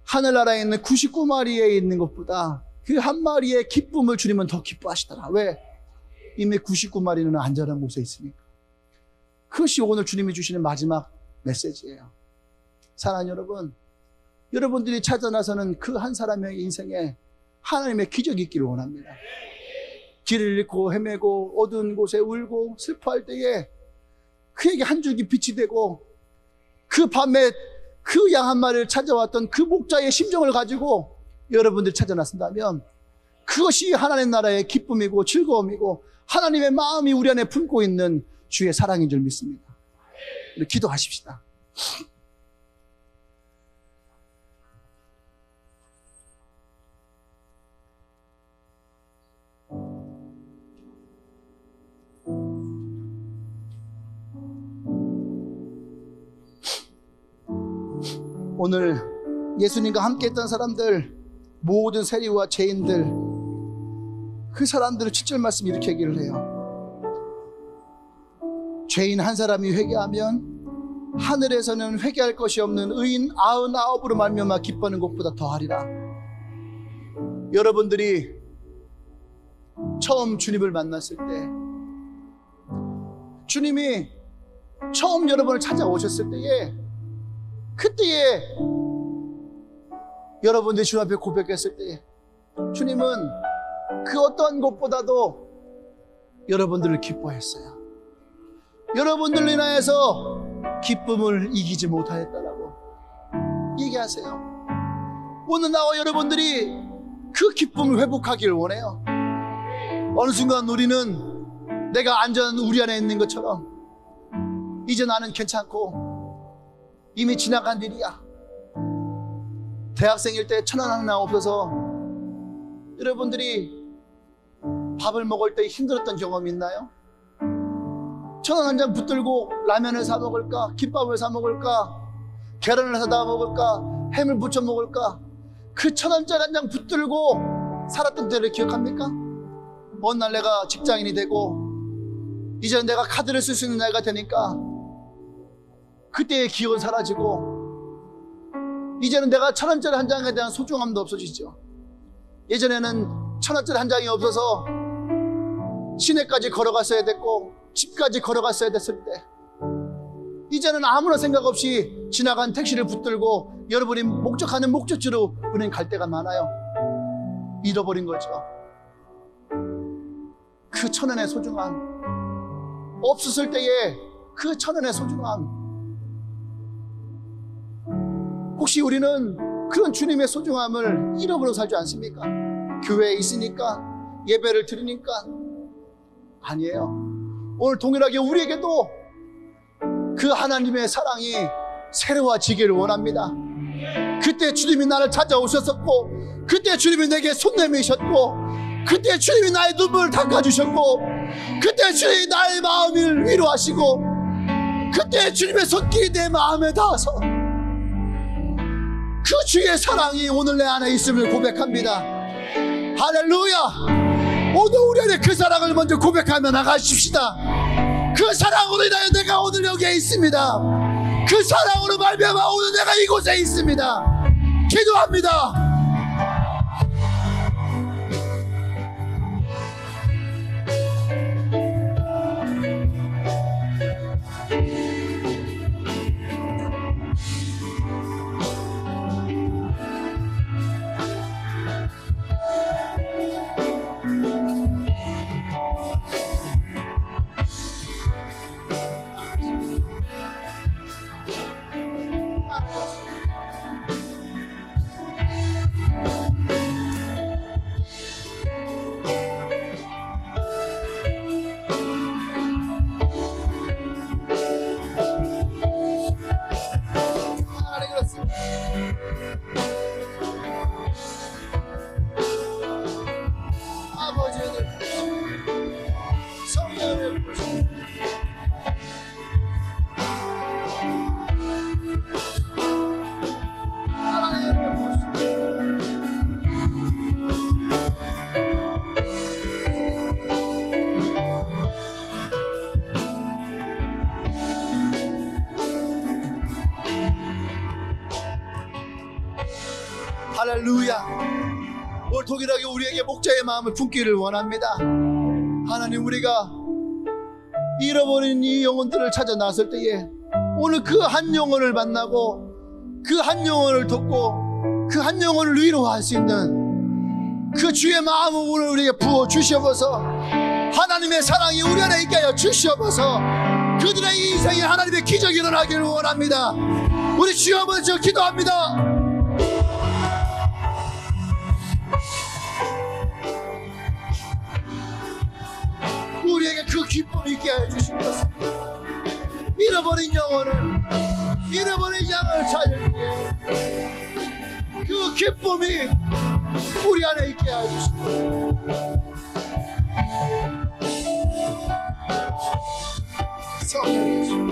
하늘나라에 있는 99마리에 있는 것보다 그 한 마리의 기쁨을 주님은 더 기뻐하시더라. 왜? 이미 99마리는 안전한 곳에 있으니까. 그것이 오늘 주님이 주시는 마지막 메시지예요. 사랑하는 여러분, 여러분들이 찾아 나서는 그 한 사람의 인생에 하나님의 기적이 있기를 원합니다. 길을 잃고 헤매고 어두운 곳에 울고 슬퍼할 때에 그에게 한 줄기 빛이 되고, 그 밤에 그 양 한 마리를 찾아왔던 그 목자의 심정을 가지고 여러분들이 찾아 나선다면 그것이 하나님 나라의 기쁨이고 즐거움이고 하나님의 마음이 우리 안에 품고 있는 주의 사랑인 줄 믿습니다. 기도하십시다. 오늘 예수님과 함께 했던 사람들, 모든 세리와 죄인들, 그 사람들은 7절 말씀 이렇게 얘기를 해요. 죄인 한 사람이 회개하면 하늘에서는 회개할 것이 없는 의인 99으로 말미암아 기뻐하는 것보다 더하리라. 여러분들이 처음 주님을 만났을 때, 주님이 처음 여러분을 찾아오셨을 때에, 그때에 여러분들이 주님 앞에 고백했을 때에 주님은 그 어떠한 것보다도 여러분들을 기뻐했어요. 여러분들로 인하여서 기쁨을 이기지 못하였다라고 얘기하세요. 오늘 나와 여러분들이 그 기쁨을 회복하기를 원해요. 어느 순간 우리는 내가 안전한 우리 안에 있는 것처럼 이제 나는 괜찮고 이미 지나간 일이야. 대학생일 때 1,000원 하나 없어서 여러분들이 밥을 먹을 때 힘들었던 경험이 있나요? 1,000원 한 장 붙들고 라면을 사 먹을까? 김밥을 사 먹을까? 계란을 사다 먹을까? 햄을 부쳐 먹을까? 그 1,000원짜리 한 장 붙들고 살았던 때를 기억합니까? 어느 날 내가 직장인이 되고 이제는 내가 카드를 쓸 수 있는 나이가 되니까 그때의 기억은 사라지고 이제는 내가 1,000원짜리 한 장에 대한 소중함도 없어지죠. 예전에는 1,000원짜리 한 장이 없어서 시내까지 걸어갔어야 됐고 집까지 걸어갔어야 됐을 때, 이제는 아무런 생각 없이 지나간 택시를 붙들고 여러분이 목적하는 목적지로 우리는 갈 때가 많아요. 잃어버린 거죠. 그 1,000원의 소중함, 없었을 때의 그 1,000원의 소중함. 혹시 우리는 그런 주님의 소중함을 잃어버려 살지 않습니까? 교회에 있으니까, 예배를 드리니까. 아니에요. 오늘 동일하게 우리에게도 그 하나님의 사랑이 새로워지기를 원합니다. 그때 주님이 나를 찾아오셨었고, 그때 주님이 내게 손 내미셨고, 그때 주님이 나의 눈물을 닦아주셨고, 그때 주님이 나의 마음을 위로하시고, 그때 주님의 손길이 내 마음에 닿아서 그 주의 사랑이 오늘 내 안에 있음을 고백합니다. 할렐루야. 오늘 우리 안에 그 사랑을 먼저 고백하며 나가십시다. 그 사랑으로 인하여 내가 오늘 여기에 있습니다. 그 사랑으로 말미암아 오늘 내가 이곳에 있습니다. 기도합니다. 할렐루야. 오늘 동일하게 우리에게 목자의 마음을 품기를 원합니다. 하나님, 우리가 잃어버린 이 영혼들을 찾아 나설 때에 오늘 그 한 영혼을 만나고 그 한 영혼을 돕고 그 한 영혼을 위로할 수 있는 그 주의 마음을 오늘 우리에게 부어 주시옵소서. 하나님의 사랑이 우리 안에 있게 하여 주시옵소서. 그들의 인생에 하나님의 기적이 일어나기를 원합니다. 우리 주여 먼저 기도합니다. 우리에게 그 기쁨이 있게 하여 주시옵소서. 잃어버린 영혼을, 잃어버린 양을 찾을 때 그 기쁨이 우리 안에 있게 하여 주시옵소서. 성령님,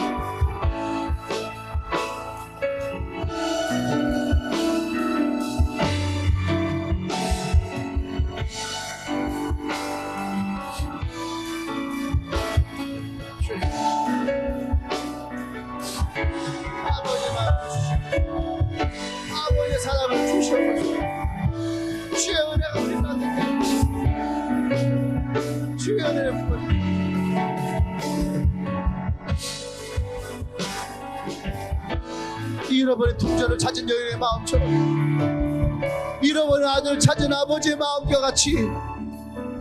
아버지의 사랑을 주시옵소서. 주의 은혜가 우리 가운데 주의 은혜를 부어주시옵소서. 잃어버린 동전을 찾은 여인의 마음처럼, 잃어버린 아들을 찾은 아버지의 마음과 같이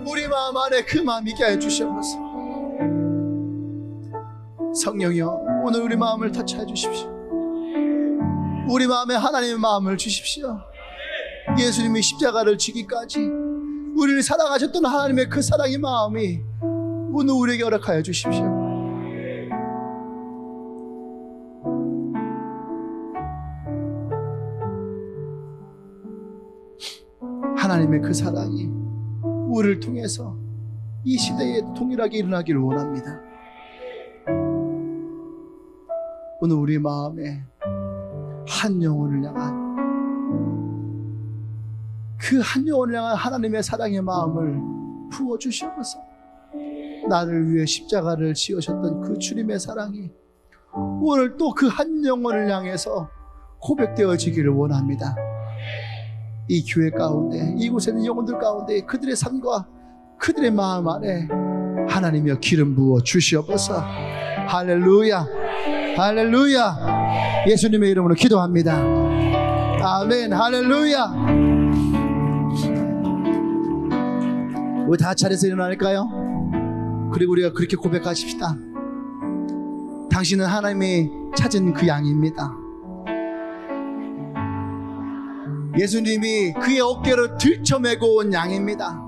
우리 마음 안에 그 마음이 있게 하여 주시옵소서. 성령이여, 오늘 우리 마음을 터치해 주십시오. 우리 마음에 하나님의 마음을 주십시오. 예수님이 십자가를 지기까지 우리를 사랑하셨던 하나님의 그 사랑의 마음이 오늘 우리에게 허락하여 주십시오. 하나님의 그 사랑이 우리를 통해서 이 시대에 동일하게 일어나기를 원합니다. 오늘 우리 마음에 한 영혼을 향한, 그 한 영혼을 향한 하나님의 사랑의 마음을 부어주시옵소서. 나를 위해 십자가를 지으셨던 그 주님의 사랑이 오늘 또 그 한 영혼을 향해서 고백되어지기를 원합니다. 이 교회 가운데, 이곳에 있는 영혼들 가운데 그들의 삶과 그들의 마음 안에 하나님이여 기름 부어 주시옵소서. 할렐루야, 할렐루야. 예수님의 이름으로 기도합니다. 아멘. 할렐루야. 우리 다 차례에서 일어날까요? 그리고 우리가 그렇게 고백하십시다. 당신은 하나님이 찾은 그 양입니다. 예수님이 그의 어깨로 들쳐매고 온 양입니다.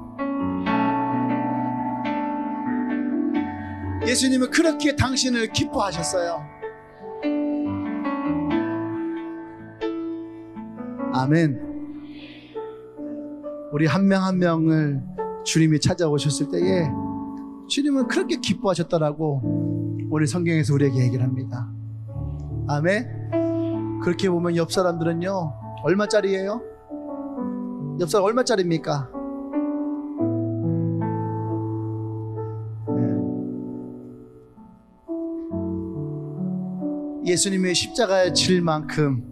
예수님은 그렇게 당신을 기뻐하셨어요. 아멘. 우리 한 명 한 명을 주님이 찾아오셨을 때에 주님은 그렇게 기뻐하셨다라고 우리 성경에서 우리에게 얘기를 합니다. 아멘. 그렇게 보면 옆 사람들은요, 얼마짜리예요? 옆 사람 얼마짜리입니까? 예수님의 십자가에 질 만큼,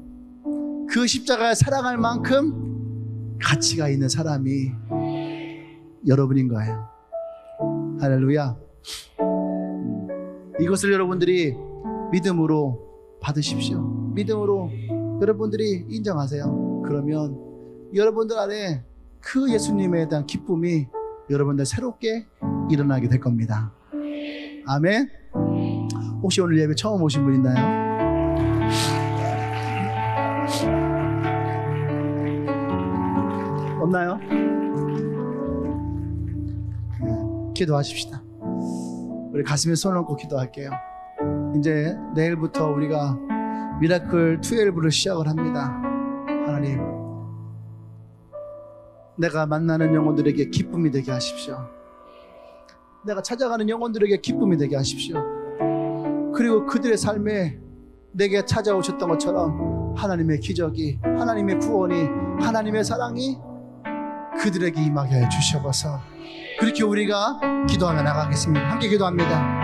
그 십자가에 사랑할 만큼 가치가 있는 사람이 여러분인 거예요. 할렐루야. 이것을 여러분들이 믿음으로 받으십시오. 믿음으로 여러분들이 인정하세요. 그러면 여러분들 안에 그 예수님에 대한 기쁨이 여러분들 새롭게 일어나게 될 겁니다. 아멘. 혹시 오늘 예배 처음 오신 분 있나요? 없나요? 기도하십시다. 우리 가슴에 손을 얹고 기도할게요. 이제 내일부터 우리가 미라클 12를 시작을 합니다. 하나님, 내가 만나는 영혼들에게 기쁨이 되게 하십시오. 내가 찾아가는 영혼들에게 기쁨이 되게 하십시오. 그리고 그들의 삶에 내게 찾아오셨던 것처럼 하나님의 기적이, 하나님의 구원이, 하나님의 사랑이 그들에게 임하게 해 주셔서 그렇게 우리가 기도하며 나가겠습니다. 함께 기도합니다.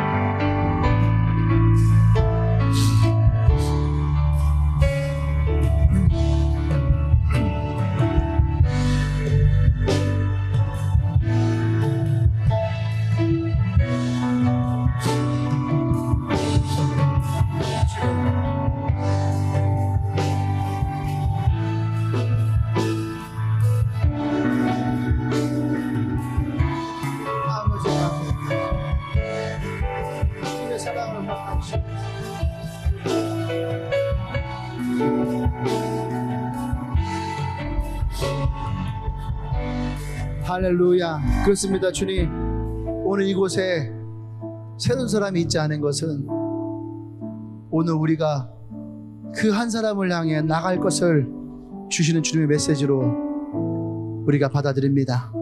할렐루야. 그렇습니다. 주님, 오늘 이곳에 새로운 사람이 있지 않은 것은 오늘 우리가 그 한 사람을 향해 나갈 것을 주시는 주님의 메시지로 우리가 받아들입니다.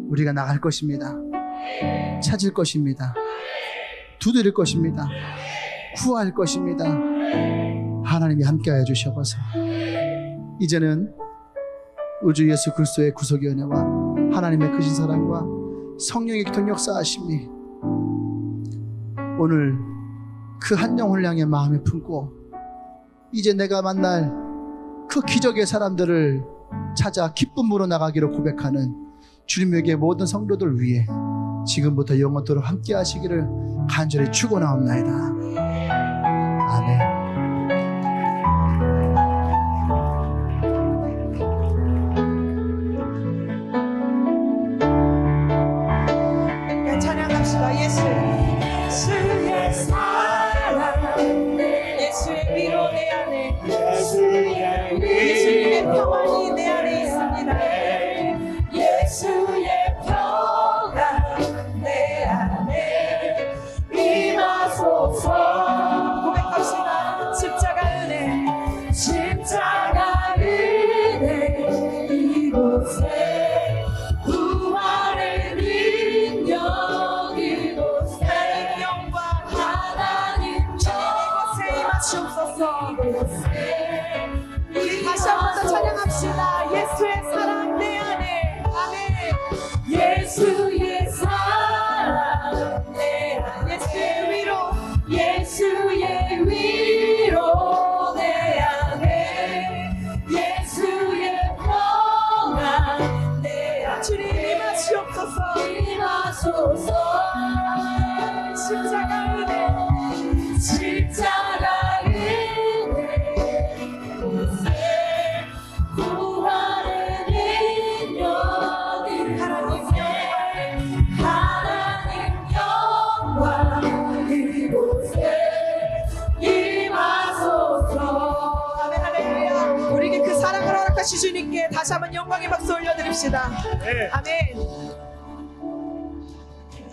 우리가 나갈 것입니다. 찾을 것입니다. 두드릴 것입니다. 구할 것입니다. 하나님이 함께하여 주셔서 이제는 우주 예수 그리스도의 구속의 은혜와 하나님의 크신 사랑과 성령의 기통 역사하심이 오늘 그 한 영혼을 향해 마음에 품고 이제 내가 만날 그 기적의 사람들을 찾아 기쁨으로 나가기로 고백하는 주님에게 모든 성도들 위해 지금부터 영원토록 함께 하시기를 간절히 축원하옵나이다. 아멘. 찬양합시다. 예수의 사랑, 예수의 위로 내 안에, 예수님의 평안이 내 안에 있습니다. 예수의 평안 내 안에 임하소서. 고백합시다. 십자가 은혜, 십자가 은혜 이곳에 부활의 능력 이곳에 하나님 영광 하나님 이곳에 임하시옵소서. 우리 다시 한 번 더 찬양합시다. 예수의 사랑 내 안에. 아멘. 예수의 사랑 내 안에, 예수의 위로, 예수의 위로 내 안에, 예수의 평안 내 안에. 주님 임하시옵소서. 임하소서. 십자가 은혜, 십자가 은혜 이곳에 부활의 능력 하나님 영광 이곳에 임하소서. 아멘. 할렐루야. 우리에게 그 사랑을 허락하신 주님께 다시 한번 영광의 박수 올려드립시다. 아멘.